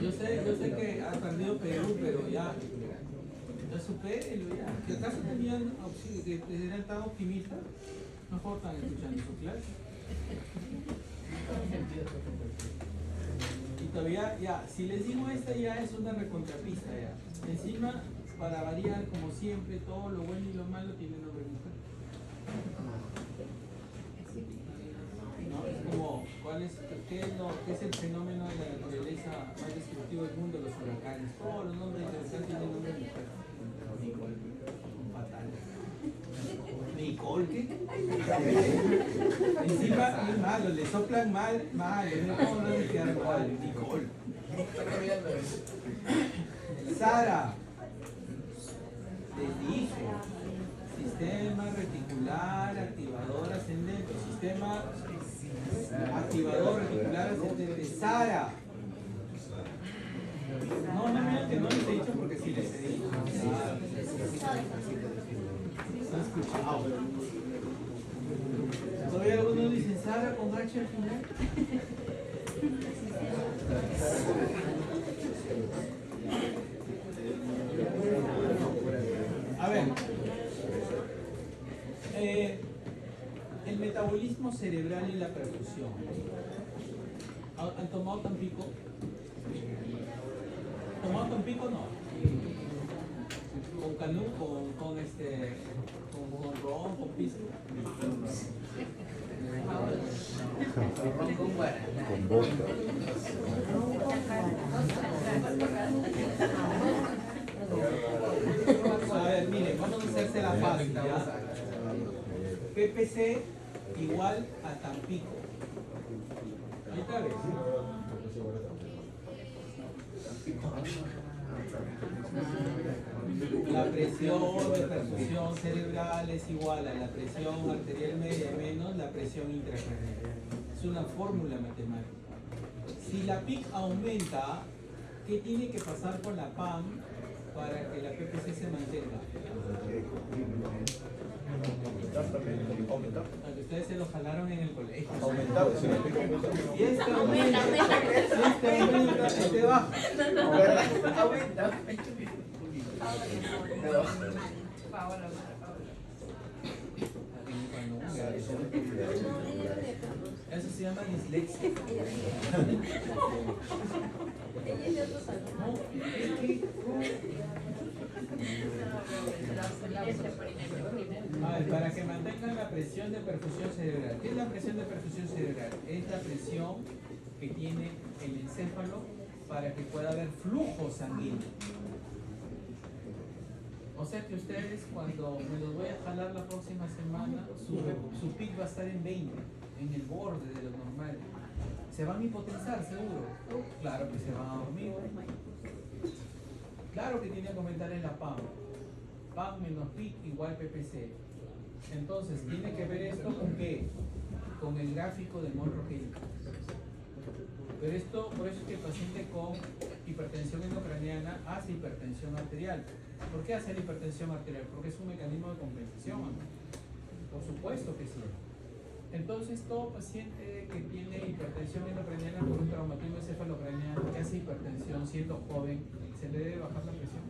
[SPEAKER 2] Yo sé que has perdido Perú, pero ya supérelo ya. Si acaso tenían que eran tan optimistas, mejor están escuchando su clase. todavía, ya, si les digo esta ya es una recontrapista ya. Encima, para variar, como siempre, todo lo bueno y lo malo tiene nombre de mujer. ¿No? Es como, qué es el fenómeno de la naturaleza más destructivo del mundo? Los huracanes. Todos los nombres de huracán tienen nombre de mujer. Nicole. Fatal. Nicole, ¿qué? Encima es malo, le soplan mal, ¿cómo no le quedar mal? Nicole. Sara. Les dije, sistema reticular, activador ascendente, sistema activador reticular ascendente, Sara. No me digan que no les he dicho porque sí les he dicho. ¿Se ha escuchado? ¿Todavía algunos dicen Sara con H al final? A ver, el metabolismo cerebral y la perfusión. ¿Han tomado Tampico? ¿Tomado Tampico? No. ¿Con canú? ¿Con ron? ¿Con pisco?
[SPEAKER 7] Con boca.
[SPEAKER 2] A ver, miren, vamos a hacerse la fácil, ¿ya? PPC igual a Tampico. Ahorita ves. La presión de perfusión cerebral es igual a la presión arterial media menos la presión intracraneal. Es una fórmula matemática. Si la PIC aumenta, ¿qué tiene que pasar con la PAM para que la PPC se mantenga? Aunque ustedes se lo jalaron en el colegio.
[SPEAKER 4] Aumentar.
[SPEAKER 2] Y este aumenta, este baja. Eso se llama dislexia. A ver, para que mantengan la presión de perfusión cerebral. ¿Qué es la presión de perfusión cerebral? Es la presión que tiene el encéfalo para que pueda haber flujo sanguíneo. O sea que ustedes, cuando me los voy a jalar la próxima semana, su pic va a estar en 20, en el borde de lo normal. ¿Se van a hipotensar, seguro? Claro que se van a dormir. Claro que tiene que aumentar en la PAM. PAM menos PIC igual PPC. Entonces, tiene que ver esto con qué? Con el gráfico de Monroe-Hill. Pero esto, por eso es que el paciente con hipertensión endocraniana hace hipertensión arterial. ¿Por qué hace la hipertensión arterial? Porque es un mecanismo de compensación, ¿no? Por supuesto que sí. Entonces, todo paciente que tiene hipertensión endocraniana por un traumatismo encefalocraniano que hace hipertensión siendo joven, ¿se le debe bajar la presión?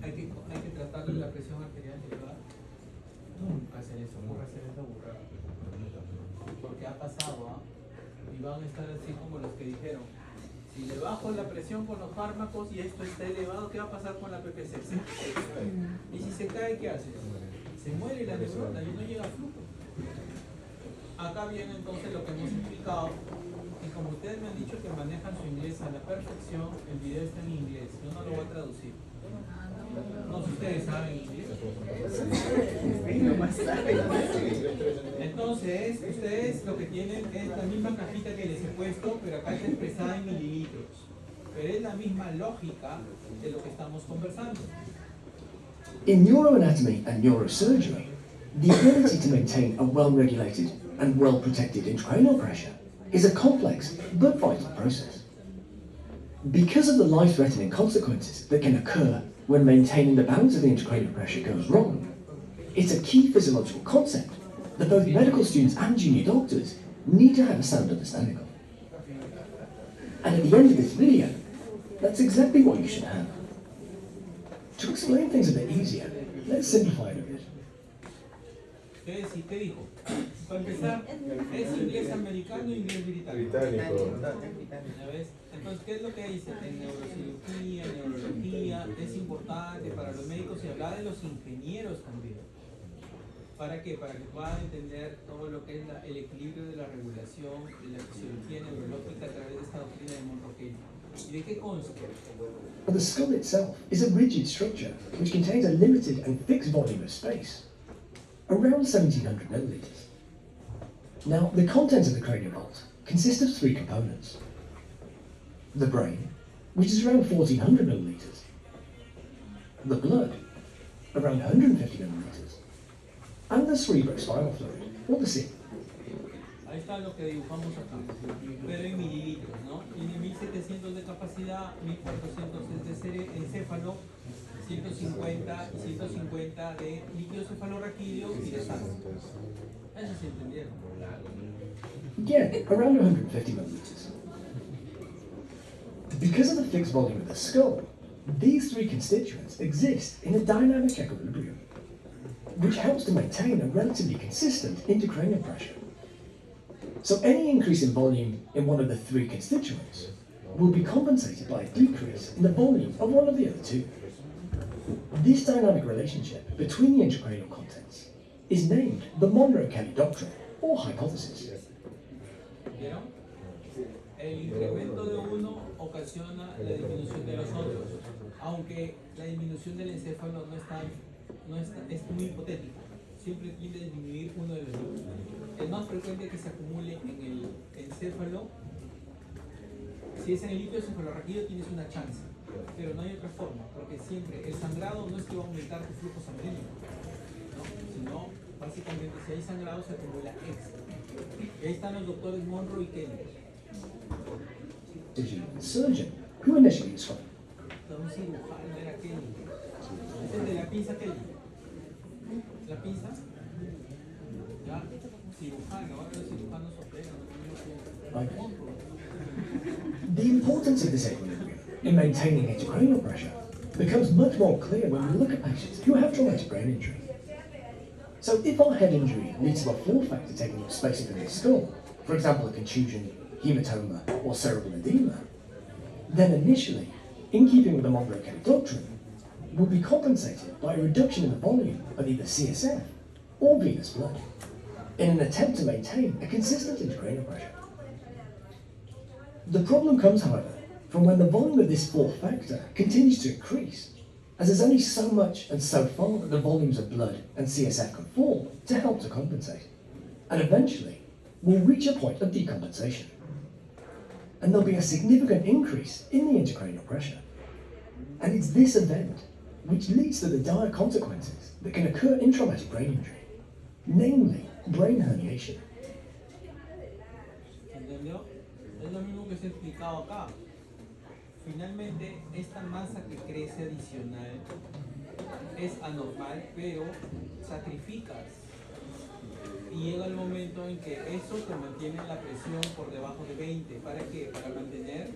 [SPEAKER 2] Hay que tratarle la presión arterial elevada. Nunca se les ocurre hacer esa burrada. Porque ha pasado, ¿ah? Y van a estar así como los que dijeron, si le bajo la presión con los fármacos y esto está elevado, ¿qué va a pasar con la PPC? Se cae. Y si se cae, ¿qué hace? Se muere la neurona y no llega a flujo. Acá viene entonces lo que hemos explicado, y como ustedes me han dicho que manejan su inglés a la perfección, el video está en inglés, yo no lo voy a traducir. No, si ustedes saben inglés. Entonces, ustedes lo que tienen es la misma cajita que les he puesto, pero acá está expresada en mililitros. Pero es la misma lógica de lo que estamos conversando.
[SPEAKER 11] In neuroanatomy and neurosurgery, the ability to maintain a well-regulated and well-protected intracranial pressure is a complex but vital process. Because of the life-threatening consequences that can occur when maintaining the balance of the intracranial pressure goes wrong, it's a key physiological concept that both medical students and junior doctors need to have a sound understanding of. And at the end of this video, that's exactly what you should have. To explain things a bit easier, let's simplify it a bit.
[SPEAKER 2] ¿Qué dijo? Para empezar, ¿es inglés americano o inglés británico?
[SPEAKER 4] Británico.
[SPEAKER 2] ¿Ya ves? Entonces, ¿qué es lo que dice? En neurocirugía, en neurología, es importante para los médicos y hablar de los ingenieros también. ¿Para qué? Para que puedan entender todo lo que es el equilibrio de la regulación de la fisiología neurológica a través de esta doctrina de Monroe. ¿Y de qué consta?
[SPEAKER 11] The skull itself is a rigid structure which contains a limited and fixed volume of space, around 1700 milliliters. Now, the contents of the cranial vault consist of three components. The brain, which is around 1400 milliliters. The blood, around 150 milliliters. And the cerebrospinal fluid, or the SIP.
[SPEAKER 2] Ahí está lo que dibujamos acá, pero en mililitros, ¿no? Tiene 1700 de capacidad, 1400 es de encéfalo, 150 y 150 de líquido cefalorraquídeo y de sangre. Eso sí entendieron.
[SPEAKER 11] Yeah, around 150 milliliters. Because of the fixed volume of the skull, these three constituents exist in a dynamic equilibrium, which helps to maintain a relatively consistent intracranial pressure. So any increase in volume in one of the three constituents will be compensated by a decrease in the volume of one of the other two. This dynamic relationship between the intracranial contents is named the Monro-Kelly doctrine, or hypothesis.
[SPEAKER 2] ¿Vieron? El incremento de uno ocasiona la disminución de los otros, aunque la disminución del encéfalo es muy hipotética. Siempre tiende a disminuir uno de los dos. Es más frecuente que se acumule en el encéfalo. Si es en el líquido cefalorraquídeo tienes una chance, pero no hay otra forma, porque siempre el sangrado no es que va a aumentar tu flujo sanguíneo, ¿no? Sino básicamente si hay sangrado se acumula extra. Y ahí están los doctores Monroe y Kelly.
[SPEAKER 11] Surgeon, who initially is found.
[SPEAKER 2] Un cirujano era Kelly. Es el de la pinza Kelly. ¿La pinza? Ya, cirujano, ahora los cirujanos operan.
[SPEAKER 11] The importance of this equilibrium in maintaining intracranial pressure becomes much more clear when we look at patients who have traumatic brain injury. So if our head injury leads to a fourth factor taking up space within the skull, for example a contusion, hematoma, or cerebral edema, then initially, in keeping with the Monroe-Kelly doctrine, will be compensated by a reduction in the volume of either CSF or venous blood, in an attempt to maintain a consistent intracranial pressure. The problem comes, however, from when the volume of this fourth factor continues to increase, as there's only so much and so far that the volumes of blood and CSF can fall to help to compensate, and eventually will reach a point of decompensation. And there'll be a significant increase in the intracranial pressure. And it's this event which leads to the dire consequences that can occur in traumatic brain injury, namely brain herniation.
[SPEAKER 2] ¿Entendió? Es lo mismo que se ha explicado acá. Finalmente, esta masa que crece adicional es anormal, pero sacrificas. Y llega el momento en que eso te mantiene la presión por debajo de 20. ¿Para qué? Para mantener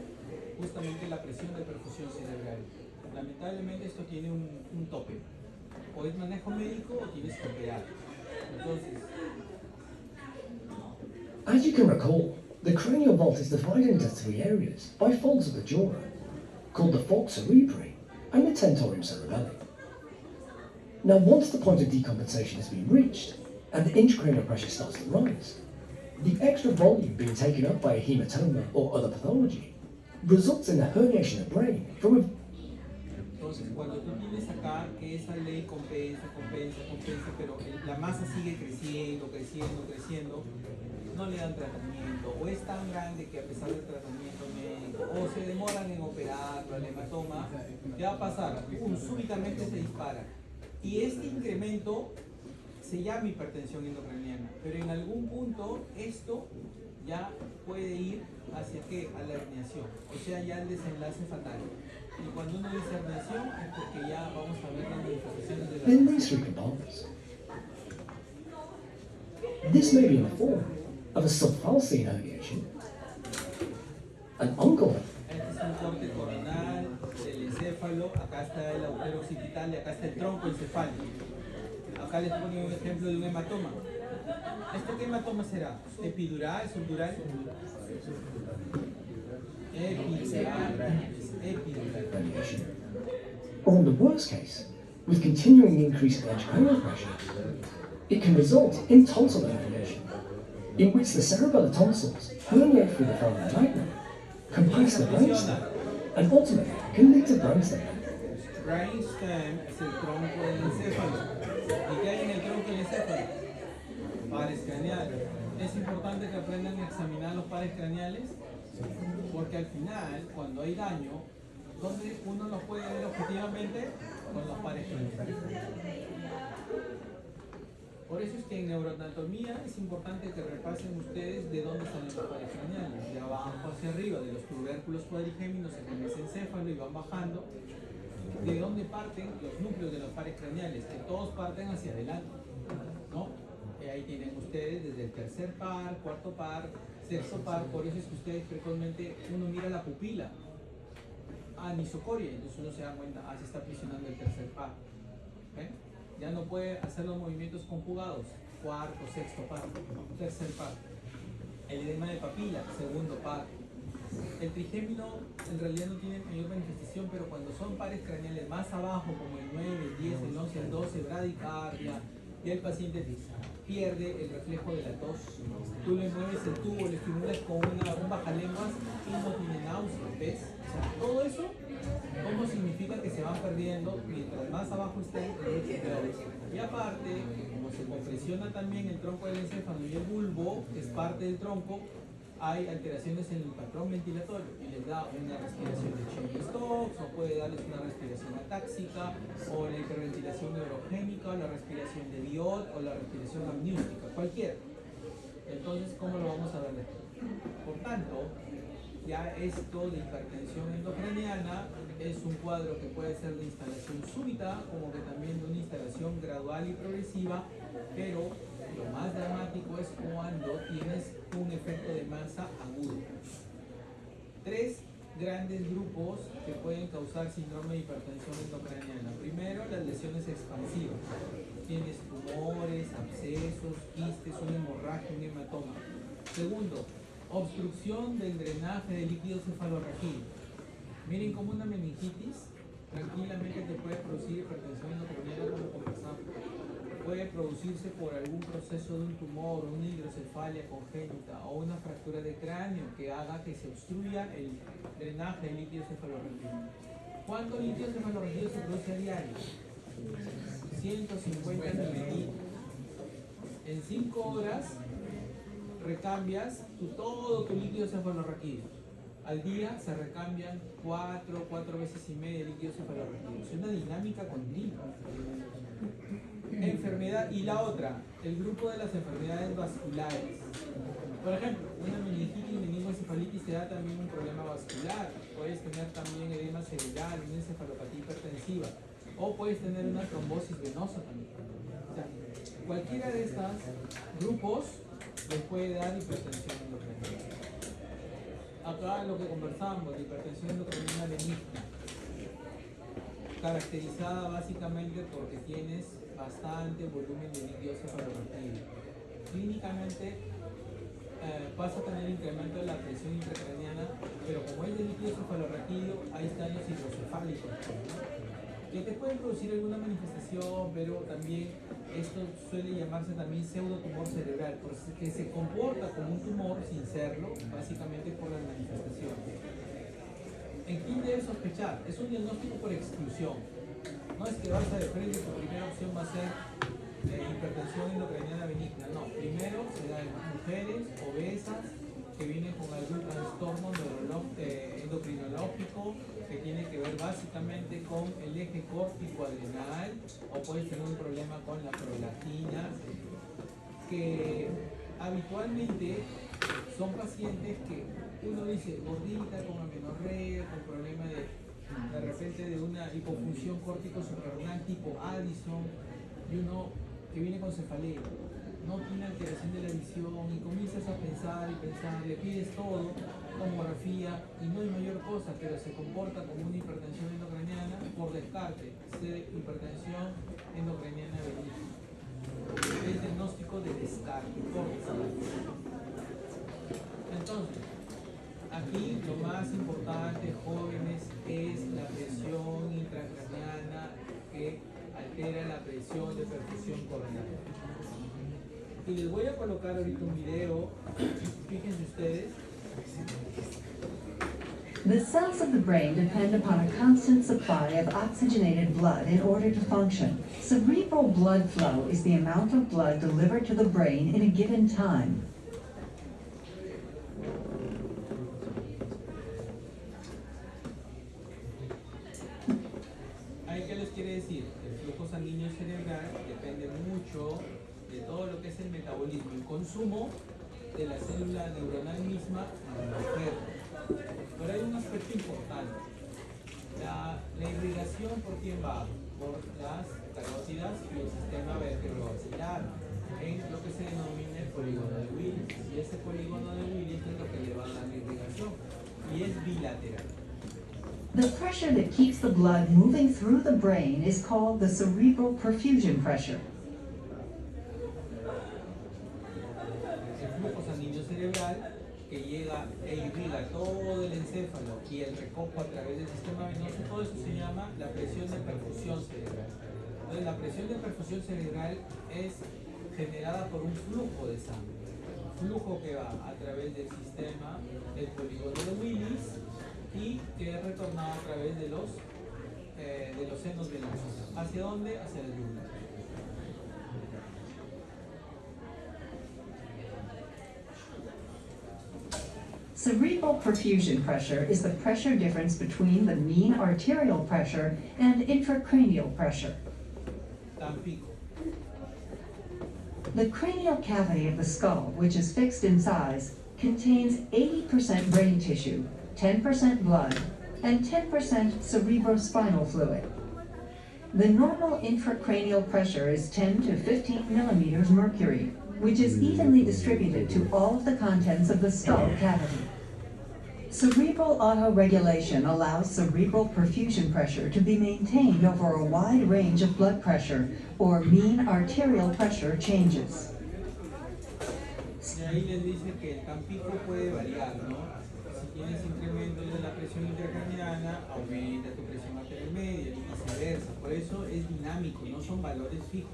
[SPEAKER 2] justamente la presión de perfusión cerebral. Lamentablemente esto tiene un tope. O es manejo médico o tienes que operar. Entonces,
[SPEAKER 11] as you can recall, the cranial vault is divided into three areas by folds of the jaw, called the falx cerebri and the tentorium cerebelli. Now, once the point of decompensation has been reached and the intracranial pressure starts to rise, the extra volume being taken up by a hematoma or other pathology results in a herniation of the brain from a
[SPEAKER 2] entonces, cuando tú tienes acá que esa ley compensa, pero la masa sigue creciendo, no le dan tratamiento, o es tan grande que a pesar del tratamiento médico, o se demoran en operarlo, el hematoma, ¿qué va a pasar? Súbitamente se dispara. Y este incremento se llama hipertensión endocraniana, pero en algún punto esto ya puede ir hacia qué, a la herniación, o sea, ya el desenlace fatal. Y cuando uno dice herniación es porque ya vamos a ver las manifestaciones de la
[SPEAKER 11] in these three compartments. This may be in the form of a subfalcine herniation, an uncle
[SPEAKER 2] Este es un corte coronal del encéfalo, acá está el agujero occipital y acá está el tronco encefálico. Acá les pongo un ejemplo de un hematoma. ¿Este qué hematoma será? ¿Epidural, subdural? Epidural.
[SPEAKER 11] Radiation. Or in the worst case, with continuing increase in intracranial pressure, it can result in tonsillar inflammation, in which the cerebellar tonsils herniate through the foramen magnum, compress the brainstem, and ultimately can lead to brainstem.
[SPEAKER 2] Brainstem es el tronco del encéfalo. ¿Y qué hay en el tronco del encéfalo? Pares craneales. Es importante que aprendan a examinar los pares craneales porque al final, cuando hay daño, ¿dónde uno los puede ver objetivamente? Con los pares craneales. Por eso es que en neuroanatomía es importante que repasen ustedes de dónde salen los pares craneales, de abajo hacia arriba, de los tubérculos cuadrigéminos en ese encéfalo y van bajando, de dónde parten los núcleos de los pares craneales, que todos parten hacia adelante, ¿no? Ahí tienen ustedes desde el tercer par, cuarto par, sexto par, por eso es que ustedes frecuentemente uno mira la pupila, anisocoria, entonces uno se da cuenta, se está presionando el tercer par, ¿okay? Ya no puede hacer los movimientos conjugados, cuarto, sexto par, tercer par. El edema de papila, segundo par. El trigémino en realidad no tiene mayor manifestación, pero cuando son pares craneales más abajo, como el 9, el 10, el 11, el 12, bradicardia, y el paciente pierde el reflejo de la tos. Tú le mueves el tubo, le estimulas con un bajalenguas y no tiene náusea, ¿ves? O sea, todo eso, ¿cómo significa que se van perdiendo? Mientras más abajo estén, peor. Y aparte, como se compresiona también el tronco del encéfalo y el bulbo, que es parte del tronco, hay alteraciones en el patrón ventilatorio y les da una respiración de Cheyne-Stokes, o puede darles una respiración atáxica, o la hiperventilación neurogénica, o la respiración de Biot, o la respiración amniótica, cualquiera. Entonces, ¿cómo lo vamos a ver después? Por tanto, ya esto de hipertensión endocraniana es un cuadro que puede ser de instalación súbita, como que también de una instalación gradual y progresiva, pero lo más dramático es cuando tienes un efecto de masa agudo. Tres grandes grupos que pueden causar síndrome de hipertensión endocraniana. Primero, las lesiones expansivas. Tienes tumores, abscesos, quistes, una hemorragia, un hematoma. Segundo, obstrucción del drenaje de líquido cefalorraquídeo. Miren cómo una meningitis tranquilamente te puede producir hipertensión endocraniana, como conversamos. Puede producirse por algún proceso de un tumor, una hidrocefalia congénita o una fractura de cráneo que haga que se obstruya el drenaje del líquido cefalorraquídeo. ¿Cuánto líquido cefalorraquídeo se produce a diario? 150 mililitros. En 5 horas recambias todo tu líquido cefalorraquídeo. Al día se recambian 4 veces y media de líquido cefalorraquídeo. Es una dinámica continua. Enfermedad, y la otra, el grupo de las enfermedades vasculares. Por ejemplo, una meningitis y meningoencefalitis te da también un problema vascular. Puedes tener también edema cerebral, una encefalopatía hipertensiva, o puedes tener una trombosis venosa también. O sea, cualquiera de estos grupos les puede dar hipertensión endocrinal. Acá lo que conversamos, la hipertensión endocrinal benigna, caracterizada básicamente porque tienes bastante volumen de líquido cefalorraquídeo. Clínicamente pasa a tener incremento de la presión intracraniana, pero como es de líquido cefalorraquídeo, hay daños hidrocefálicos, ¿no? Que te pueden producir alguna manifestación, pero también esto suele llamarse también pseudotumor cerebral, porque se comporta como un tumor sin serlo, básicamente por las manifestaciones. ¿En quién debes sospechar? Es un diagnóstico por exclusión. No es que vas a de frente, tu primera opción va a ser hipertensión endocraniana benigna. No, primero se da en mujeres obesas que vienen con algún trastorno endocrinológico que tiene que ver básicamente con el eje córtico-adrenal, o puedes tener un problema con la prolactina, que habitualmente son pacientes que uno dice gordita, con amenorrea, con problema de repente de una hipofunción córtico-suprarrenal tipo Addison, y uno que viene con cefalea, no tiene alteración de la visión, y comienzas a pensar y pensar, le pides todo, tomografía, y no hay mayor cosa, pero se comporta como una hipertensión endocraniana, por descarte, hipertensión endocraniana benigna. es diagnóstico de descargue cortical. Entonces, aquí lo más importante, jóvenes, es la presión intracraneana que altera la presión de perfusión coronaria. Y les voy a colocar ahorita un video, fíjense ustedes.
[SPEAKER 12] The cells of the brain depend upon a constant supply of oxygenated blood in order to function. Cerebral blood flow is the amount of blood delivered to the brain in a given time.
[SPEAKER 2] ¿Qué les quiere decir? El flujo sanguíneo cerebral depende mucho de todo lo que es el metabolismo, el consumo de la célula neuronal misma en la mujer. Pero hay un aspecto importante. La irrigación, ¿por quién va? Por las carótidas y el sistema vertebrovascular, en lo que se denomina el polígono de Willis. Y ese polígono de Willis es lo que le va a dar la irrigación. Y es bilateral.
[SPEAKER 12] The pressure that keeps the blood moving through the brain is called the cerebral perfusion pressure.
[SPEAKER 2] El flujo sanguíneo cerebral que llega e irriga todo el encéfalo y el recopo a través del sistema venoso, todo eso se llama la presión de perfusión cerebral. Entonces, la presión de perfusión cerebral es generada por un flujo de sangre, flujo que va a través del sistema del polígono de Willis y que es retornado a través de los senos venosos. ¿Hacia dónde? Hacia la yugular.
[SPEAKER 12] Cerebral perfusion pressure is the pressure difference between the mean arterial pressure and intracranial pressure.
[SPEAKER 2] Tampico.
[SPEAKER 12] The cranial cavity of the skull, which is fixed in size, contains 80% brain tissue, 10% blood, and 10% cerebrospinal fluid. The normal intracranial pressure is 10 to 15 millimeters mercury, which is evenly distributed to all of the contents of the skull cavity. Cerebral autoregulation allows cerebral perfusion pressure to be maintained over a wide range of blood pressure or mean arterial pressure changes.
[SPEAKER 2] Y ahí les dice que el Tampico puede variar, ¿no? Si tienes incrementos de la presión intracraniana, aumenta tu presión arterial media y viceversa. Por eso es dinámico, no son valores fijos.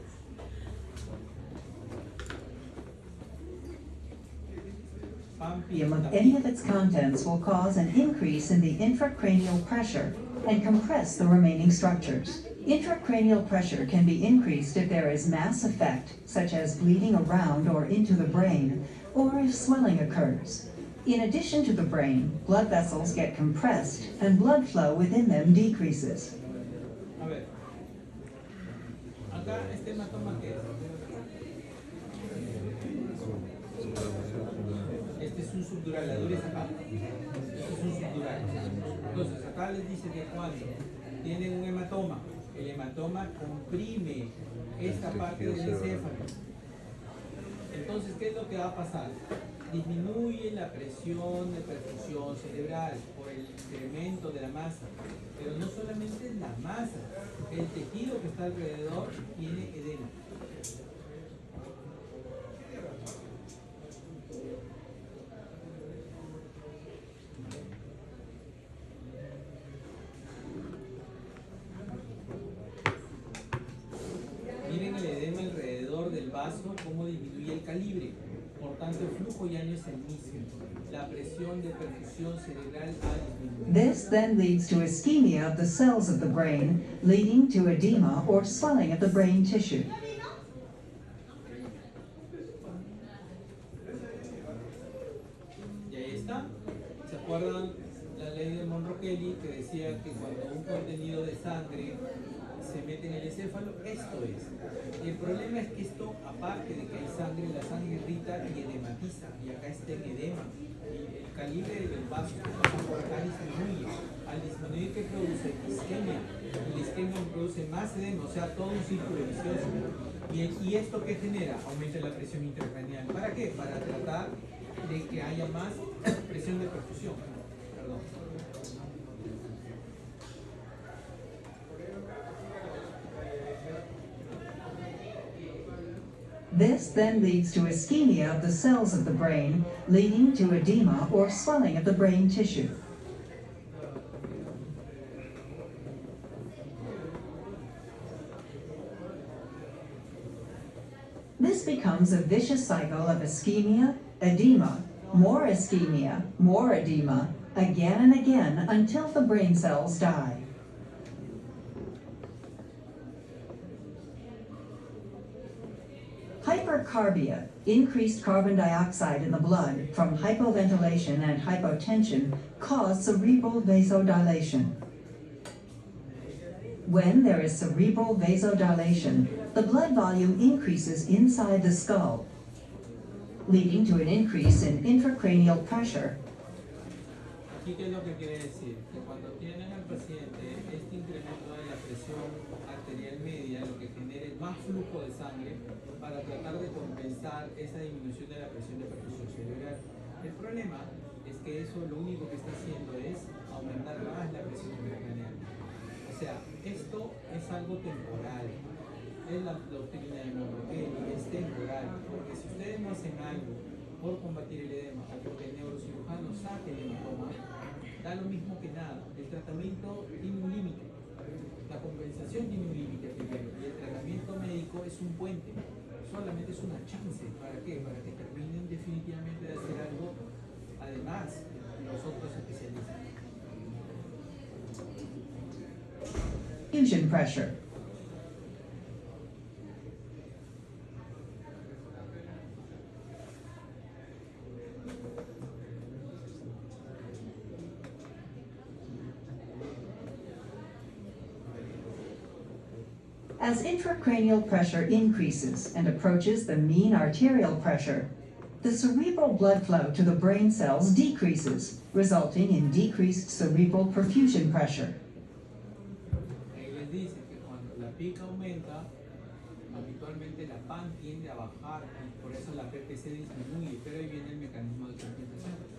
[SPEAKER 12] Of any of its contents will cause an increase in the intracranial pressure and compress the remaining structures. Intracranial pressure can be increased if there is mass effect, such as bleeding around or into the brain, or if swelling occurs. In addition to the brain, blood vessels get compressed and blood flow within them decreases.
[SPEAKER 2] A ver, acá este hematoma ¿qué es? Este es un subdural, la dureza acá. Este es un subdural. Entonces acá les dice que cuando tienen un hematoma, el hematoma comprime esta parte del encéfalo. Entonces, ¿qué es lo que va a pasar? Disminuye la presión de perfusión cerebral por el incremento de la masa. Pero no solamente es la masa, el tejido que está alrededor tiene edema. Miren el edema alrededor del vaso, cómo disminuye el calibre. Por tanto, el flujo ya no es el mismo. La presión de perfusión cerebral ha disminuido.
[SPEAKER 12] This then leads to ischemia of the cells of the brain, leading to edema or swelling of the brain tissue.
[SPEAKER 2] Y ahí está. ¿Se acuerdan la ley de Monroe-Kelly que decía que cuando un contenido de sangre se mete en el encéfalo, esto es? Y el problema es que esto, aparte de que hay sangre, la sangre irrita y edematiza, y acá está en edema. Y el calibre del vaso que pasa por acá disminuye. Al disminuir, ¿qué produce? Isquemia. Y la isquemia produce más edema, o sea, todo un círculo vicioso. ¿Y esto qué genera? Aumenta la presión intracraneal. ¿Para qué? Para tratar de que haya más presión de perfusión. Perdón.
[SPEAKER 12] This then leads to ischemia of the cells of the brain, leading to edema or swelling of the brain tissue. This becomes a vicious cycle of ischemia, edema, more edema, again and again until the brain cells die. Hypercarbia, increased carbon dioxide in the blood from hypoventilation and hypotension, cause cerebral vasodilation. When there is cerebral vasodilation, the blood volume increases inside the skull, leading to an increase in intracranial pressure.
[SPEAKER 2] Aquí, ¿qué es lo que quiere decir? Que cuando tienen al paciente este incremento de la presión arterial media, lo que genera es más flujo de sangre para tratar de compensar esa disminución de la presión de perfusión cerebral. El problema es que eso lo único que está haciendo es aumentar más la presión intracraneal. O sea, esto es algo temporal. Es la doctrina de Monroe, es temporal. Porque si ustedes no hacen algo por combatir el edema o porque el neurocirujano saque el hematoma, da lo mismo que nada. El tratamiento tiene un límite. La compensación tiene un límite primero. Y el tratamiento médico es un puente. Solamente es una chance. ¿Para qué? Para que terminen definitivamente de hacer algo. Además, los otros especialistas.
[SPEAKER 12] Fusion pressure. As intracranial pressure increases and approaches the mean arterial pressure, the cerebral blood flow to the brain cells decreases, resulting in decreased cerebral perfusion pressure.
[SPEAKER 2] Ahí les dice que cuando la pica aumenta, habitualmente la PAN tiende a bajar y por eso la PPC disminuye, pero ahí viene el mecanismo de compensación.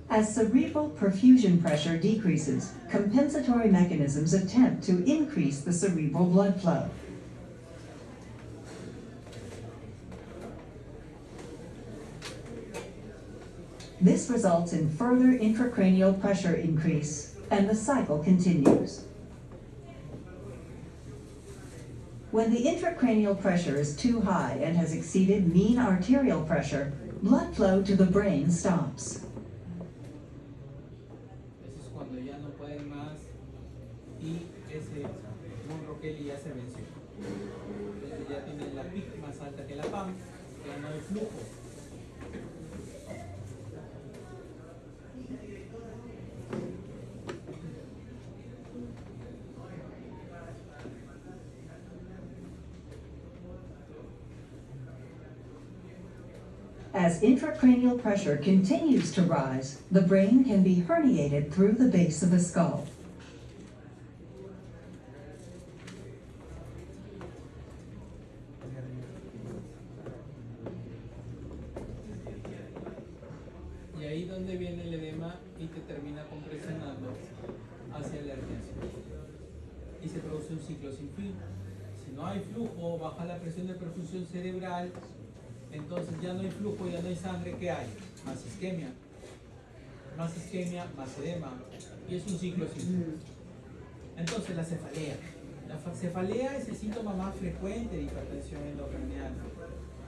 [SPEAKER 12] As cerebral perfusion pressure decreases, compensatory mechanisms attempt to increase the cerebral blood flow. This results in further intracranial pressure increase, and the cycle continues. When the intracranial pressure is too high and has exceeded mean arterial pressure, blood flow to the brain stops.
[SPEAKER 2] Cuando ya no pueden más y ese Monroe ya se venció. Entonces ya tienen la PIC más alta que la PAM, ya no hay flujo.
[SPEAKER 12] As intracranial pressure continues to rise, the brain can be herniated through the base of the skull.
[SPEAKER 2] Y ahí donde viene el edema y te termina compresionando hacia la hernia. Y se produce un ciclo sin fin. Si no hay flujo, baja la presión de perfusión cerebral. Entonces ya no hay flujo, ya no hay sangre, ¿qué hay? Más isquemia, más edema, y es un ciclo sin fin. Entonces la cefalea. La cefalea es el síntoma más frecuente de hipertensión endocranial,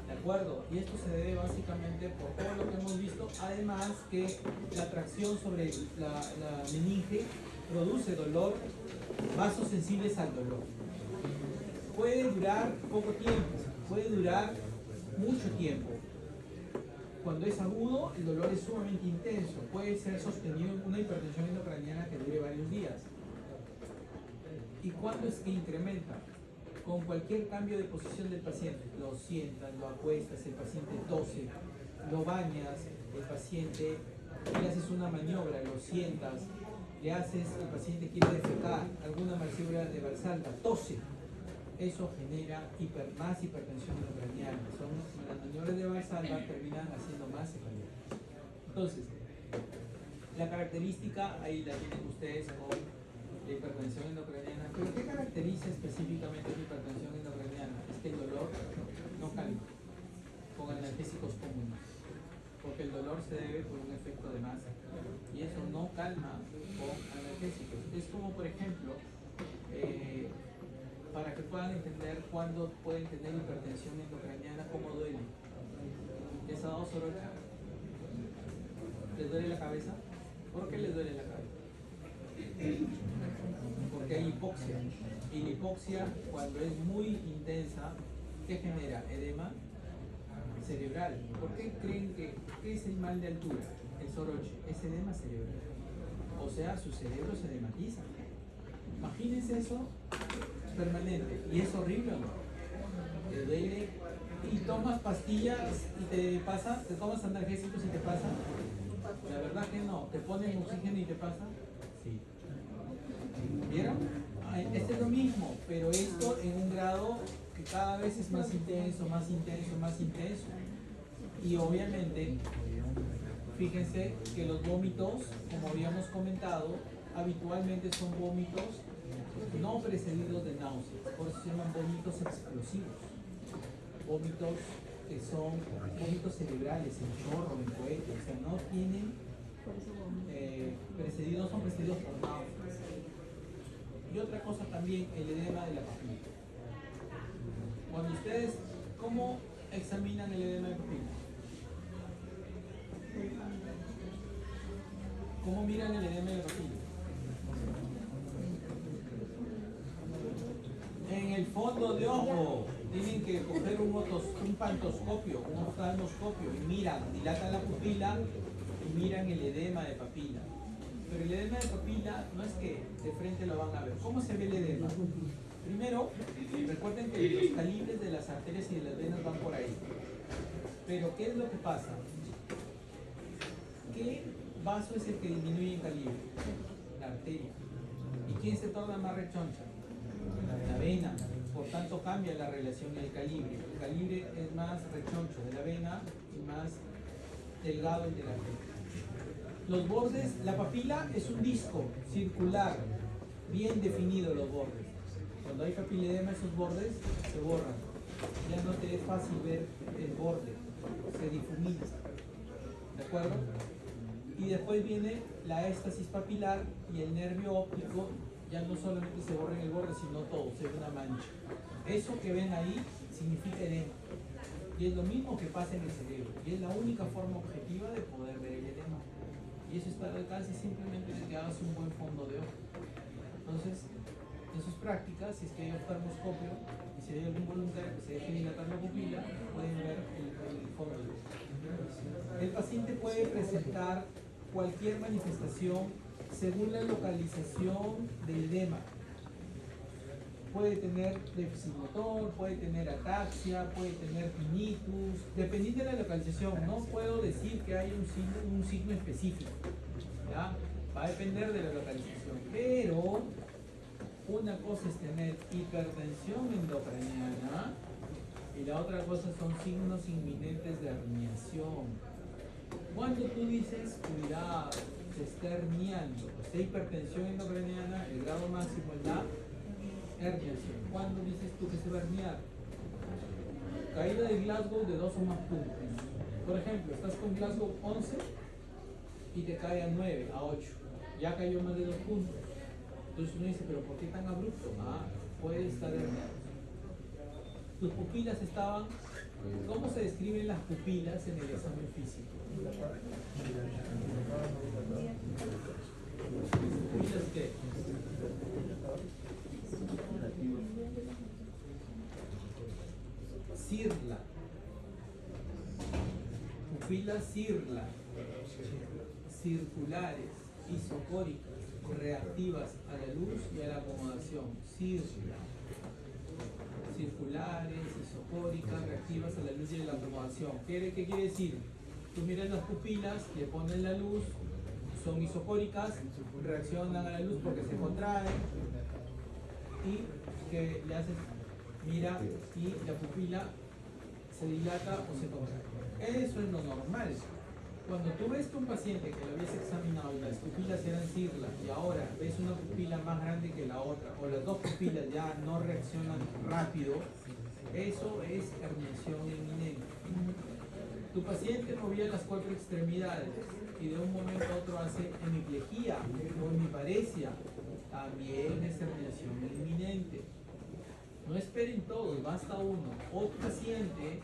[SPEAKER 2] ¿de acuerdo? Y esto se debe básicamente por todo lo que hemos visto, además que la tracción sobre la meninge produce dolor, vasos sensibles al dolor. Puede durar poco tiempo, puede durar mucho tiempo. Cuando es agudo, el dolor es sumamente intenso. Puede ser sostenido en una hipertensión endocraniana que dure varios días. ¿Y cuándo es que incrementa? Con cualquier cambio de posición del paciente. Lo sientas, lo acuestas, el paciente tose, lo bañas, el paciente, le haces una maniobra, lo sientas, le haces, el paciente quiere defecar, alguna maniobra de Valsalva, tose. Eso genera más hipertensión endocraniana. Las maniobras de Valsalva terminan haciendo más cefalea. Entonces, La característica, ahí la tienen ustedes con la hipertensión endocraniana. ¿Pero qué caracteriza específicamente la hipertensión endocraniana? Es que el dolor no calma con analgésicos comunes, porque el dolor se debe por un efecto de masa y eso no calma con analgésicos. Es como, por ejemplo, para que puedan entender cuándo pueden tener hipertensión endocraniana, cómo duele. ¿Les ha dado soroche? ¿Les duele la cabeza? ¿Por qué les duele la cabeza? Porque hay hipoxia. Y la hipoxia, cuando es muy intensa, ¿qué genera? Edema cerebral. ¿Por qué creen que qué es el mal de altura? El soroche es edema cerebral. O sea, su cerebro se edematiza. Imagínense eso permanente. ¿Y es horrible o no? Te duele y tomas pastillas y te pasa, te tomas analgésicos y te pasa. La verdad que no. ¿Te ponen oxígeno y te pasa? Sí. ¿Vieron? Este es lo mismo, pero esto en un grado que cada vez es más intenso, más intenso, más intenso. Y obviamente, fíjense que los vómitos, como habíamos comentado, habitualmente son vómitos no precedidos de náuseas, por eso se llaman vómitos explosivos. Vómitos que son vómitos cerebrales, en chorro, en cohete, o sea, no tienen precedidos, son precedidos por náuseas. Y otra cosa también, el edema de la papila. Cuando ustedes, ¿cómo examinan el edema de papila? ¿Cómo miran el edema de la papila? En el fondo de ojo tienen que coger un pantoscopio, un oftalmoscopio y miran, dilatan la pupila y miran el edema de papila. Pero el edema de papila no es que de frente lo van a ver. ¿Cómo se ve el edema? Primero, recuerden que los calibres de las arterias y de las venas van por ahí. Pero ¿qué es lo que pasa? ¿Qué vaso es el que disminuye en calibre? La arteria. ¿Y quién se torna más rechoncha? La vena. Por tanto cambia la relación del calibre. El calibre es más rechoncho de la vena y más delgado el de la arteria. Los bordes, la papila es un disco circular, bien definido los bordes. Cuando hay papiledema, esos bordes se borran. Ya no te es fácil ver el borde, se difumina. ¿De acuerdo? Y después viene la éstasis papilar y el nervio óptico ya no solamente se borra en el borde, sino todo, se ve una mancha. Eso que ven ahí significa edema. Y es lo mismo que pasa en el cerebro. Y es la única forma objetiva de poder ver el edema. Y eso está al alcance simplemente de que hagas un buen fondo de ojo. Entonces, en sus prácticas, si es que hay oftalmoscopio y si hay algún voluntario que se deje dilatar la pupila, pueden ver el fondo de ojo. El paciente puede presentar cualquier manifestación según la localización del edema. Puede tener déficit motor, puede tener ataxia, puede tener tinnitus, dependiendo de la localización. No puedo decir que hay un signo específico, ¿ya? Va a depender de la localización, pero una cosa es tener hipertensión endocraniana y la otra cosa son signos inminentes de herniación. Cuando tú dices, cuidado, se está herniando, o sea, hipertensión endocraniana, el grado máximo es la herniación. ¿Cuándo dices tú que se va a herniar? Caída de Glasgow de 2 o más puntos. Por ejemplo, estás con Glasgow 11 y te cae a 9, a 8. Ya cayó más de 2 puntos. Entonces uno dice, ¿pero por qué tan abrupto? Puede estar herniado. Tus pupilas estaban... ¿Cómo se describen las pupilas en el examen físico? ¿Pupilas qué? Cirla. Pupilas cirla. Circulares, isocóricas, reactivas a la luz y a la acomodación. Cirla. Circulares, isocóricas, reactivas a la luz y a la acomodación. ¿Qué quiere decir? Tú miras las pupilas, le pones la luz, son isocóricas, reaccionan a la luz porque se contraen y que le haces, mira, y la pupila se dilata o se contrae. Eso es lo normal. Cuando tú ves que un paciente que lo habías examinado y las pupilas eran cirlas y ahora ves una pupila más grande que la otra o las dos pupilas ya no reaccionan rápido, eso es herniación inminente. Tu paciente movía las 4 extremidades y de un momento a otro hace hemiplegia o hemiparesia, también es herniación inminente. No esperen todos, basta uno. Otro paciente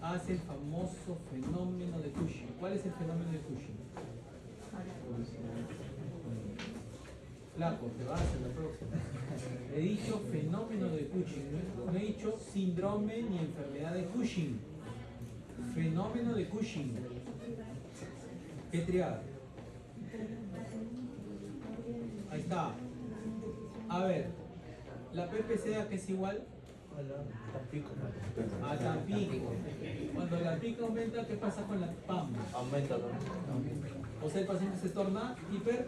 [SPEAKER 2] hace el famoso fenómeno de Cushing. ¿Cuál es el fenómeno de Cushing? Flaco, te vas a la próxima. He dicho fenómeno de Cushing, no he dicho síndrome ni enfermedad de Cushing. Fenómeno de Cushing. ¿Qué triada? Ahí está. A ver, la PPCA que es igual a Tampico. Cuando la pica aumenta, ¿qué pasa con la PAM?
[SPEAKER 5] Aumenta.
[SPEAKER 2] O sea, el paciente se torna hiper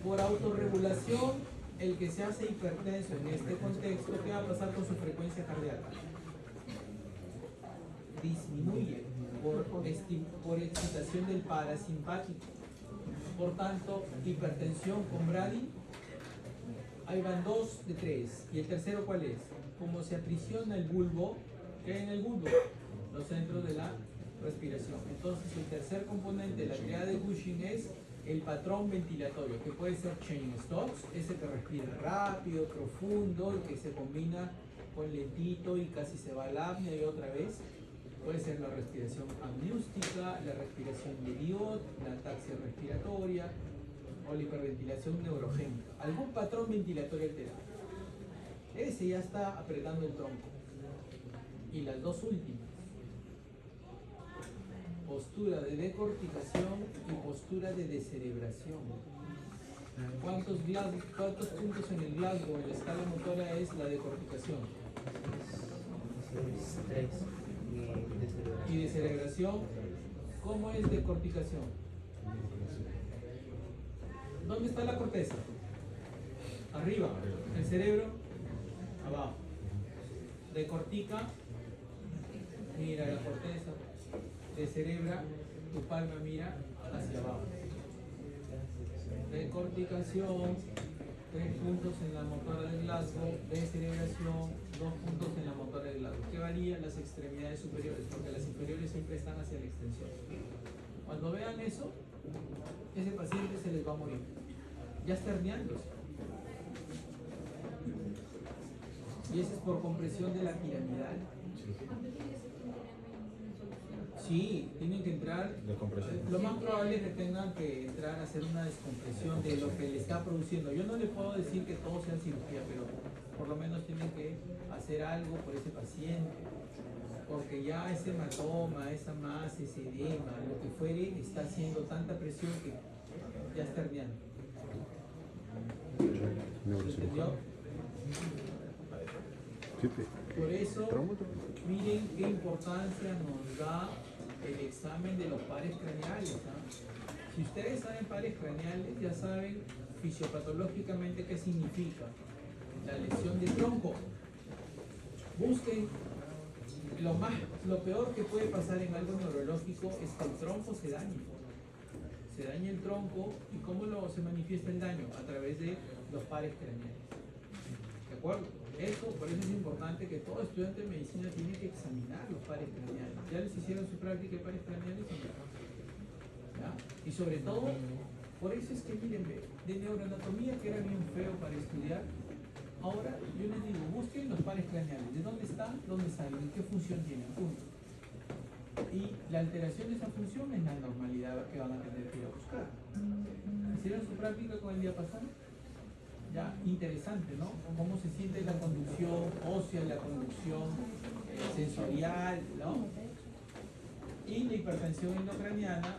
[SPEAKER 2] por autorregulación. El que se hace hipertenso en este contexto, ¿qué va a pasar con su frecuencia cardíaca? Disminuye por excitación del parasimpático. Por tanto, hipertensión con Brady, ahí van 2 de 3. ¿Y el tercero cuál es? Como se aprisiona el bulbo, ¿qué hay en el bulbo? Los centros de la respiración. Entonces, el tercer componente de la triada de Cushing es el patrón ventilatorio, que puede ser Cheyne-Stokes, ese que respira rápido, profundo, el que se combina con lentito y casi se va al apnea y otra vez. Puede ser la respiración amnióstica, la respiración de Diot, la ataxia respiratoria o la hiperventilación neurogénica. Algún patrón ventilatorio alterado. Ese ya está apretando el tronco. Y las dos últimas. Postura de decorticación y postura de descerebración. ¿Cuántos puntos en el Glasgow en la escala motora es la decorticación?
[SPEAKER 10] 3.
[SPEAKER 2] Y descerebración, ¿cómo es decorticación? ¿Dónde está la corteza? Arriba. El cerebro, abajo. Decortica, mira la corteza. Descerebra, tu palma mira hacia abajo. Decorticación, 3 puntos en la motora del Glasgow. Descerebración, 2 puntos en la motora del Glasgow. ¿Qué varía? Las extremidades superiores, porque las inferiores siempre están hacia la extensión. Cuando vean eso, ese paciente se les va a morir. Ya está herniándose. Y ese es por compresión de la piramidal. Sí, tienen que entrar. Lo más probable es que tengan que entrar a hacer una descompresión de lo que le está produciendo. Yo no le puedo decir que todo sea cirugía, pero por lo menos tienen que hacer algo por ese paciente. Porque ya ese hematoma, esa masa, ese edema, lo que fuere, está haciendo tanta presión que ya está herniando. ¿Se entendió? Por eso, miren qué importancia nos da el examen de los pares craneales. ¿Ah? Si ustedes saben pares craneales, ya saben fisiopatológicamente qué significa la lesión del tronco. Busquen, lo peor que puede pasar en algo neurológico es que el tronco se dañe. Se daña el tronco y cómo se manifiesta el daño a través de los pares craneales. ¿De acuerdo? Por eso es importante que todo estudiante de medicina tiene que examinar los pares craneales. ¿Ya les hicieron su práctica de pares craneales? ¿Ya? Y sobre todo, por eso es que miren, de neuroanatomía, que era bien feo para estudiar, ahora yo les digo, busquen los pares craneales. ¿De dónde están? ¿Dónde salen? ¿Qué función tienen? Punto. Y la alteración de esa función es la normalidad que van a tener que ir a buscar. ¿Hicieron su práctica con el diapasón? Ya, interesante, ¿no? Cómo se siente la conducción ósea, la conducción sensorial, ¿no? Y la hipertensión endocraniana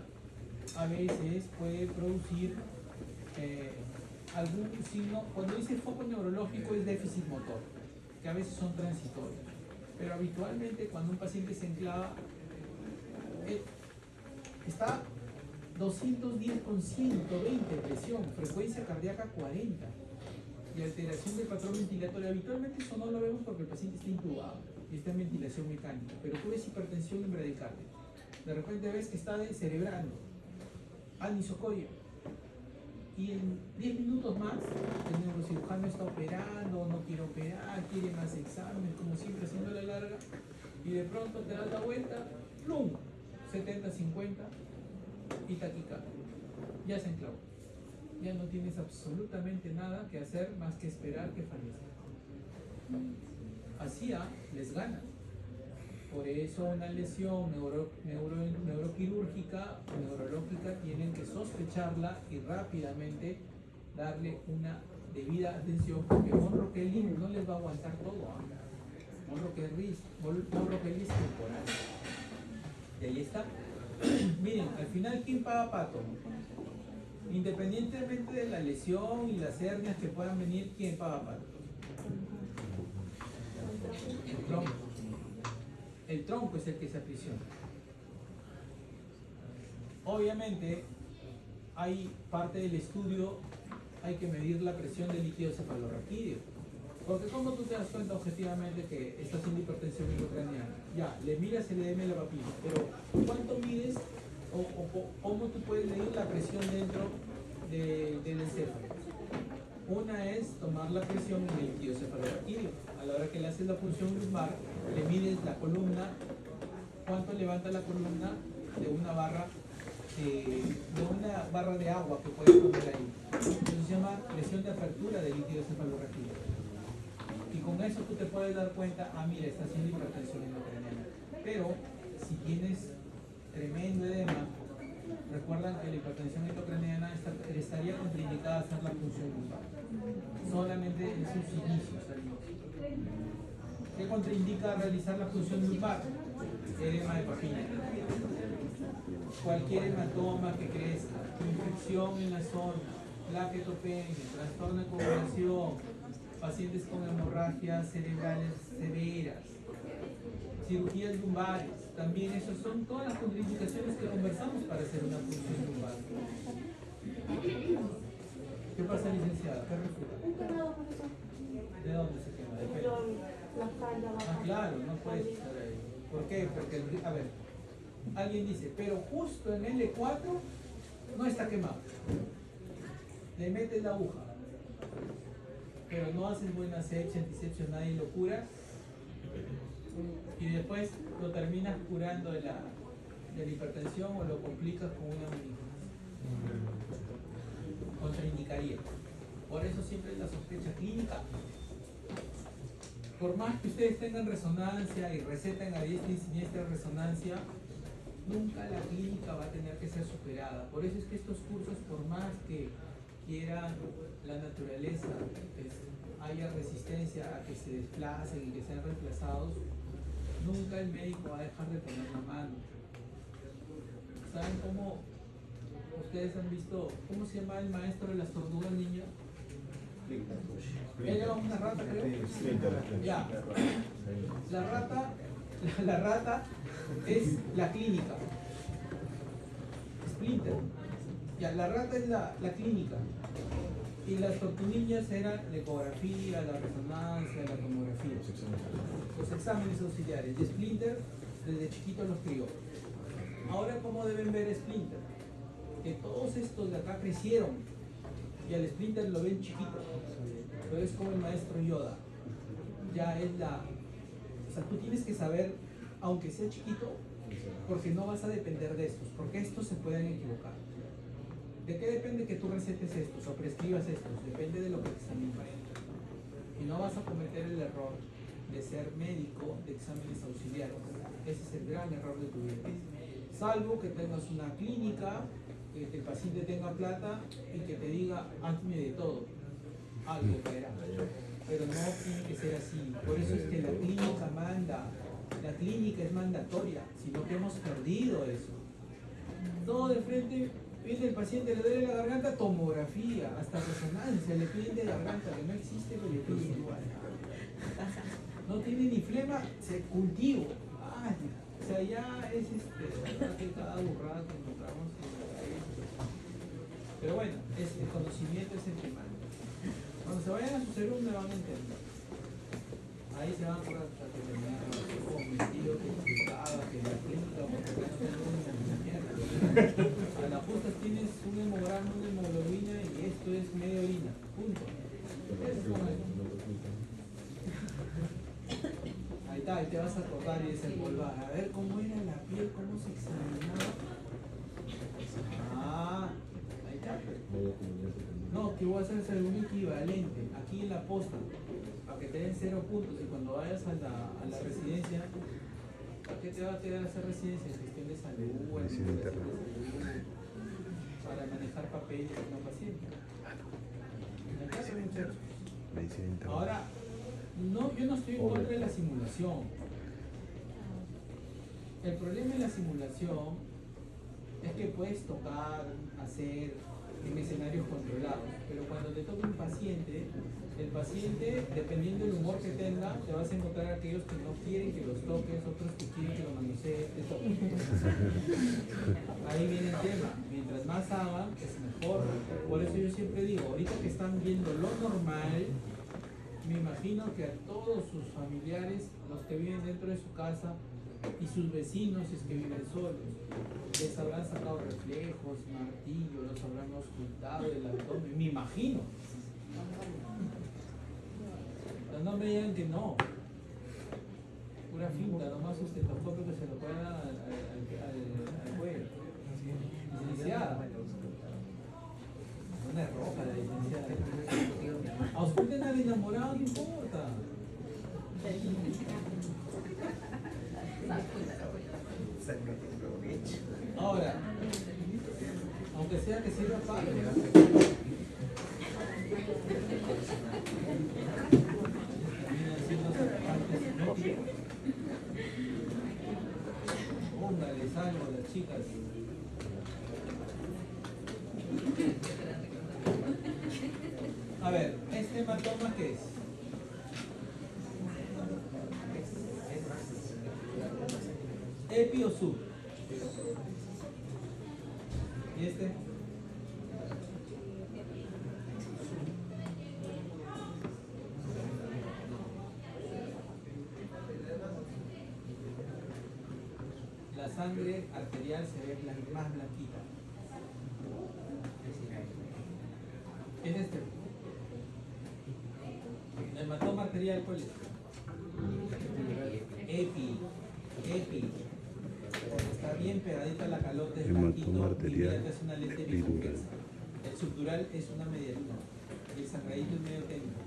[SPEAKER 2] a veces puede producir algún signo. Cuando dice foco neurológico es déficit motor, que a veces son transitorios. Pero habitualmente cuando un paciente se enclava, está 210 con 120 presión, frecuencia cardíaca 40. Y alteración del patrón ventilatorio. Habitualmente eso no lo vemos porque el paciente está intubado y está en ventilación mecánica, pero tú ves hipertensión en bradicardia. De repente ves que está descerebrando, anisocoria, y en 10 minutos más el neurocirujano está operando, no quiere operar, quiere más exámenes, como siempre haciendo la larga, y de pronto te das la vuelta, ¡plum! 70-50 y taquicardia. Ya se enclavó. Ya no tienes absolutamente nada que hacer más que esperar que fallezca. Así les gana. Por eso una lesión neuroquirúrgica o neurológica tienen que sospecharla y rápidamente darle una debida atención, porque Monro Kelly no les va a aguantar todo. Monro Kelly es temporal. Y ahí está. Miren, al final, ¿quién paga pato? Independientemente de la lesión y las hernias que puedan venir, ¿quién paga pato? El tronco. El tronco es el que se aprisiona. Obviamente, hay parte del estudio, hay que medir la presión del líquido cefalorraquídeo. Porque ¿cómo tú te das cuenta objetivamente que estás en hipertensión intracraneana? Ya, le miras el edema de la papila, pero ¿cuánto mides o cómo tú puedes medir la presión dentro del encéfalo? Una es tomar la presión en el líquido cefalorraquídeo. A la hora que le haces la punción lumbar, le mides la columna, cuánto levanta la columna de una barra de agua que puedes poner ahí. Eso se llama presión de apertura del líquido cefalorraquídeo. Y con eso tú te puedes dar cuenta, mira, está haciendo hipertensión intracraneana. Pero si tienes tremendo edema, recuerdan que la hipertensión intracraneana estaría contraindicada a hacer la punción lumbar. Solamente en sus inicios. ¿Qué contraindica realizar la punción lumbar? Edema de papila. Cualquier hematoma que crezca, infección en la zona, plaquetopenia, trastorno de coagulación, pacientes con hemorragias cerebrales severas, cirugías lumbares, también esas son todas las contraindicaciones que conversamos para hacer una punción lumbar. ¿Qué pasa, licenciada? ¿Qué refuta?
[SPEAKER 1] Un quemado, profesor.
[SPEAKER 2] ¿De dónde se quema? ¿De pelo?
[SPEAKER 1] La espalda, la
[SPEAKER 2] Claro, no puedes estar ahí. ¿Por qué? Porque, a ver, alguien dice, pero justo en L4 no está quemado. Le metes la aguja, pero no haces buena asepsia, antisepsia, nada y lo curas, y después lo terminas curando de la hipertensión o lo complicas con una meningitis. Contraindicaría. Por eso siempre la sospecha clínica. Por más que ustedes tengan resonancia y receten a diestra y siniestra resonancia, nunca la clínica va a tener que ser superada. Por eso es que estos cursos, por más que quieran la naturaleza, haya resistencia a que se desplacen y que sean reemplazados, nunca el médico va a dejar de poner la mano. ¿Saben cómo? Ustedes han visto, ¿cómo se llama el maestro de las tortugas ninja? Era una rata, creo. Ya. La rata es la clínica. Splinter. Ya, la rata es la clínica. Y las tortuguillas eran la ecografía, la resonancia, la tomografía. Los exámenes auxiliares. Y Splinter, desde chiquito los crió. Ahora, ¿cómo deben ver Splinter? Que todos estos de acá crecieron. Y al Splinter lo ven chiquito. Pero es como el maestro Yoda. Ya es o sea, tú tienes que saber, aunque sea chiquito, porque no vas a depender de estos, porque estos se pueden equivocar. ¿De qué depende que tú recetes estos o prescribas estos? Depende de lo que te están impartiendo. Y no vas a cometer el error de ser médico de exámenes auxiliares. Ese es el gran error de tu vida. Salvo que tengas una clínica, que el paciente tenga plata y que te diga, hazme de todo. Algo caerá. Pero no tiene que ser así. Por eso es que la clínica manda. La clínica es mandatoria, sino que hemos perdido eso. Todo de frente, viene el paciente, le duele la garganta, tomografía, hasta resonancia, le piden de garganta, que no existe, pero le piden igual. No tiene ni flema, se cultivo. O sea, ya es verdad que cada burrada que encontramos. Pero bueno, el conocimiento es el que manda. Cuando se vayan a su seguro me van a entender. Ahí se van a acordar hasta que terminar convencido que explicaba que la clínica, porque no tengo A la justa tienes un hemograma, una hemoglobina y esto es media orina. Punto. Eso es como eso. Ahí está, ahí te vas a acordar y desempolvar. A ver cómo era la piel, cómo se examinaba. Ah, ahí está. No, que voy a hacer un equivalente. Aquí en la posta, para que te den 0 puntos. Y cuando vayas a la residencia, ¿para qué te va a quedar hacer residencia? En gestión de salud, en
[SPEAKER 7] Medicina interna.
[SPEAKER 2] para manejar papeles de un paciente. ¿Me entiendes, muchachos?
[SPEAKER 7] Medicina interna.
[SPEAKER 2] Ahora, no, yo no estoy en contra de la simulación. El problema de la simulación es que puedes tocar, hacer en escenarios controlados, pero cuando te toca un paciente, el paciente, dependiendo del humor que tenga, te vas a encontrar aquellos que no quieren que los toques, otros que quieren que lo manusees, ahí viene el tema. Mientras más hagan, es mejor. Por eso yo siempre digo, ahorita que están viendo lo normal, me imagino que a todos sus familiares, los que viven dentro de su casa, y sus vecinos, si es que viven solos, les habrán sacado reflejos, martillo, los habrán ocultado del abdomen, me imagino. Pero no me digan que no. Pura finta, nomás estetoscopio que se lo pueda al cuello. Licenciada. Una es roja la licenciada. A usted al enamorado no importa. Ahora, aunque sea que sirva para póngales algo a las chicas. A ver, ¿este hematoma qué es? ¿Epi o sub? ¿Y este? La sangre arterial se ve más blanquita. ¿Qué es este? ¿El hematoma arterial cuál es? Epi. Está bien pegadita la calota, es blanquito,
[SPEAKER 7] arterial
[SPEAKER 2] es una lente
[SPEAKER 7] epidural.
[SPEAKER 2] biconvexa. El subdural es una medialina y el sangradito es medio técnico.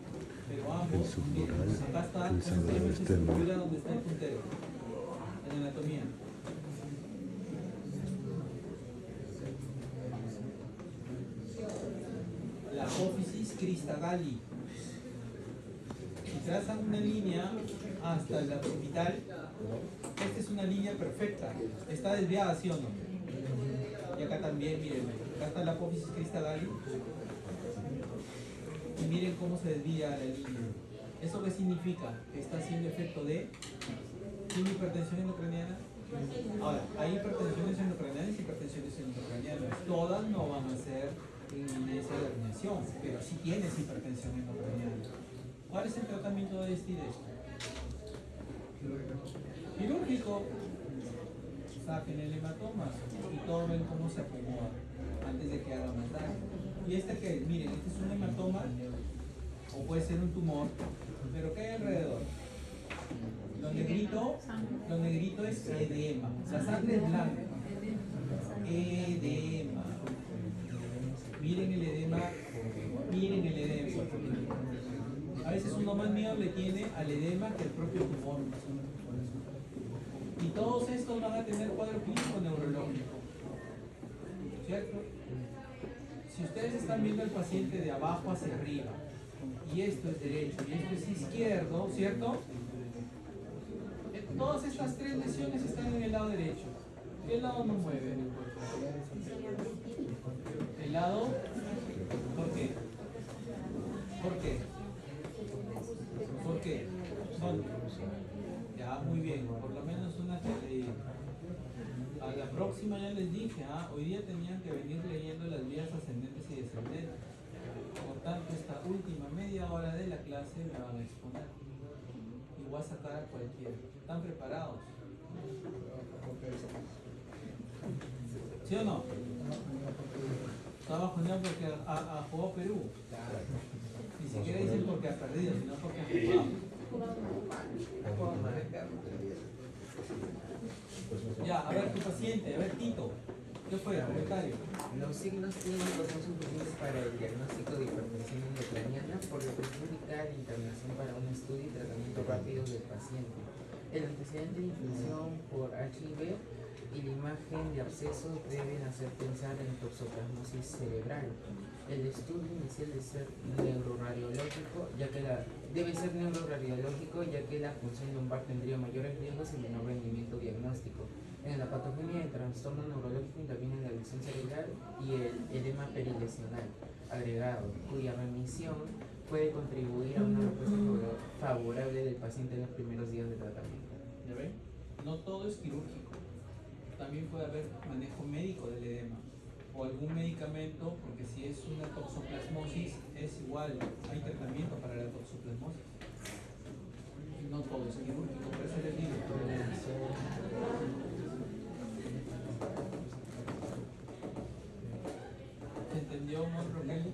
[SPEAKER 2] Pero ambos, miren, acá está
[SPEAKER 7] el sangrado
[SPEAKER 2] esta
[SPEAKER 7] externo.
[SPEAKER 2] estructura donde está el puntero, en anatomía. La apófisis crista galli. Si trazan una línea hasta la orbital, esta es una línea perfecta. Está desviada, ¿sí o no? Y acá también, miren, acá está la apófisis crista galli. Y miren cómo se desvía la línea. ¿Eso qué significa? Que está haciendo efecto de hipertensión endocraniana. Ahora, hay hipertensiones endocranianas y hipertensiones endocranianas. Todas no van a ser inminencia de herniación, pero sí tienes hipertensión endocraniana. ¿Cuál es el tratamiento de este y de este? Quirúrgico. Saquen el hematoma y todos ven cómo se acomoda antes de que haga más daño. Y este que, miren, este es un hematoma o puede ser un tumor, pero ¿qué hay alrededor? Lo negrito es edema. La sangre es blanca. Edema. Miren el edema. A veces uno más miedo le tiene al edema que al propio tumor. Y todos estos van a tener cuadro clínico neurológico. ¿Cierto? Si ustedes están viendo al paciente de abajo hacia arriba, y esto es derecho y esto es izquierdo, ¿cierto? Todas estas tres lesiones están en el lado derecho. ¿Qué lado no mueve en el cuerpo? El lado. ¿Por qué? ¿Por qué? ¿Dónde? Ya, muy bien. Por lo menos una que leí. A la próxima ya les dije, hoy día tenían que venir leyendo las vías ascendentes y descendentes. Por tanto, esta última media hora de la clase me van a exponer. Y voy a sacar a cualquiera. ¿Están preparados? ¿Sí o no? Está bajoneado porque ha jugado Perú. Ni siquiera dicen porque ha perdido, sino porque ha jugado. Ya, a ver tu paciente, a ver Tito. ¿Qué fue? Comentario.
[SPEAKER 10] Los signos clínicos son suficientes para el diagnóstico de hipertensión endocraniana, por lo que se indica la internación para un estudio y tratamiento rápido del paciente. El antecedente de infección por HIV y la imagen de abscesos deben hacer pensar en toxoplasmosis cerebral. El estudio inicial debe ser neuroradiológico, ya que la función lumbar tendría mayores riesgos y menor rendimiento diagnóstico. En la patogenia del trastorno neurológico interviene la lesión cerebral y el edema perilesional agregado, cuya remisión puede contribuir a una respuesta favorable del paciente en los primeros días de tratamiento.
[SPEAKER 2] ¿Ya ven? No todo es quirúrgico. También puede haber manejo médico del edema o algún medicamento, porque si es una toxoplasmosis es igual, hay tratamiento para la toxoplasmosis. No todo es quirúrgico, por eso les digo. ¿Se entendió, Monroquel?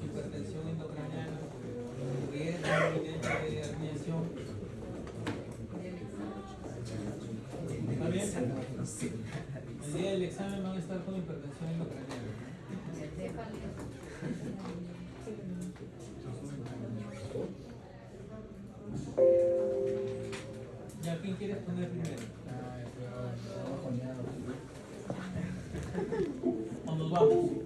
[SPEAKER 2] Hipertensión endocraniana, riesgo inminente de herniación. ¿Está bien? El día del examen van a estar con hipertensión endocraniana. ¿Ya quién quieres poner primero? ¿O nos vamos?